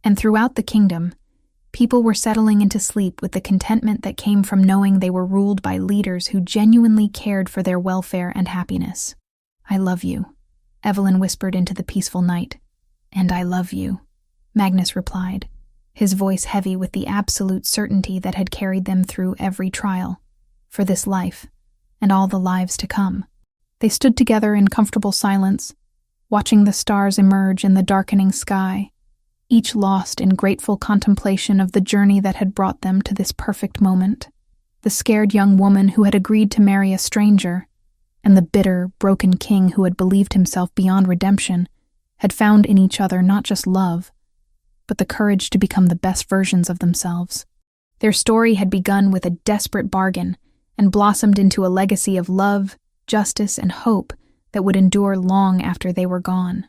And throughout the kingdom, people were settling into sleep with the contentment that came from knowing they were ruled by leaders who genuinely cared for their welfare and happiness. I love you, Evelyn whispered into the peaceful night. And I love you, Magnus replied, his voice heavy with the absolute certainty that had carried them through every trial, for this life, and all the lives to come. They stood together in comfortable silence, watching the stars emerge in the darkening sky, each lost in grateful contemplation of the journey that had brought them to this perfect moment. The scared young woman who had agreed to marry a stranger, and the bitter, broken king who had believed himself beyond redemption, had found in each other not just love, but the courage to become the best versions of themselves. Their story had begun with a desperate bargain and blossomed into a legacy of love, justice, and hope that would endure long after they were gone.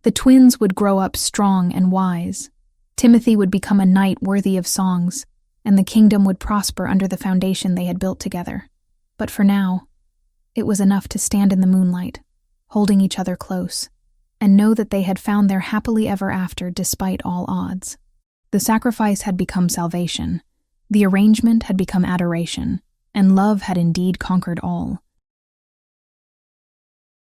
The twins would grow up strong and wise. Timothy would become a knight worthy of songs, and the kingdom would prosper under the foundation they had built together. But for now, it was enough to stand in the moonlight, holding each other close, and know that they had found their happily ever after despite all odds. The sacrifice had become salvation, the arrangement had become adoration, and love had indeed conquered all.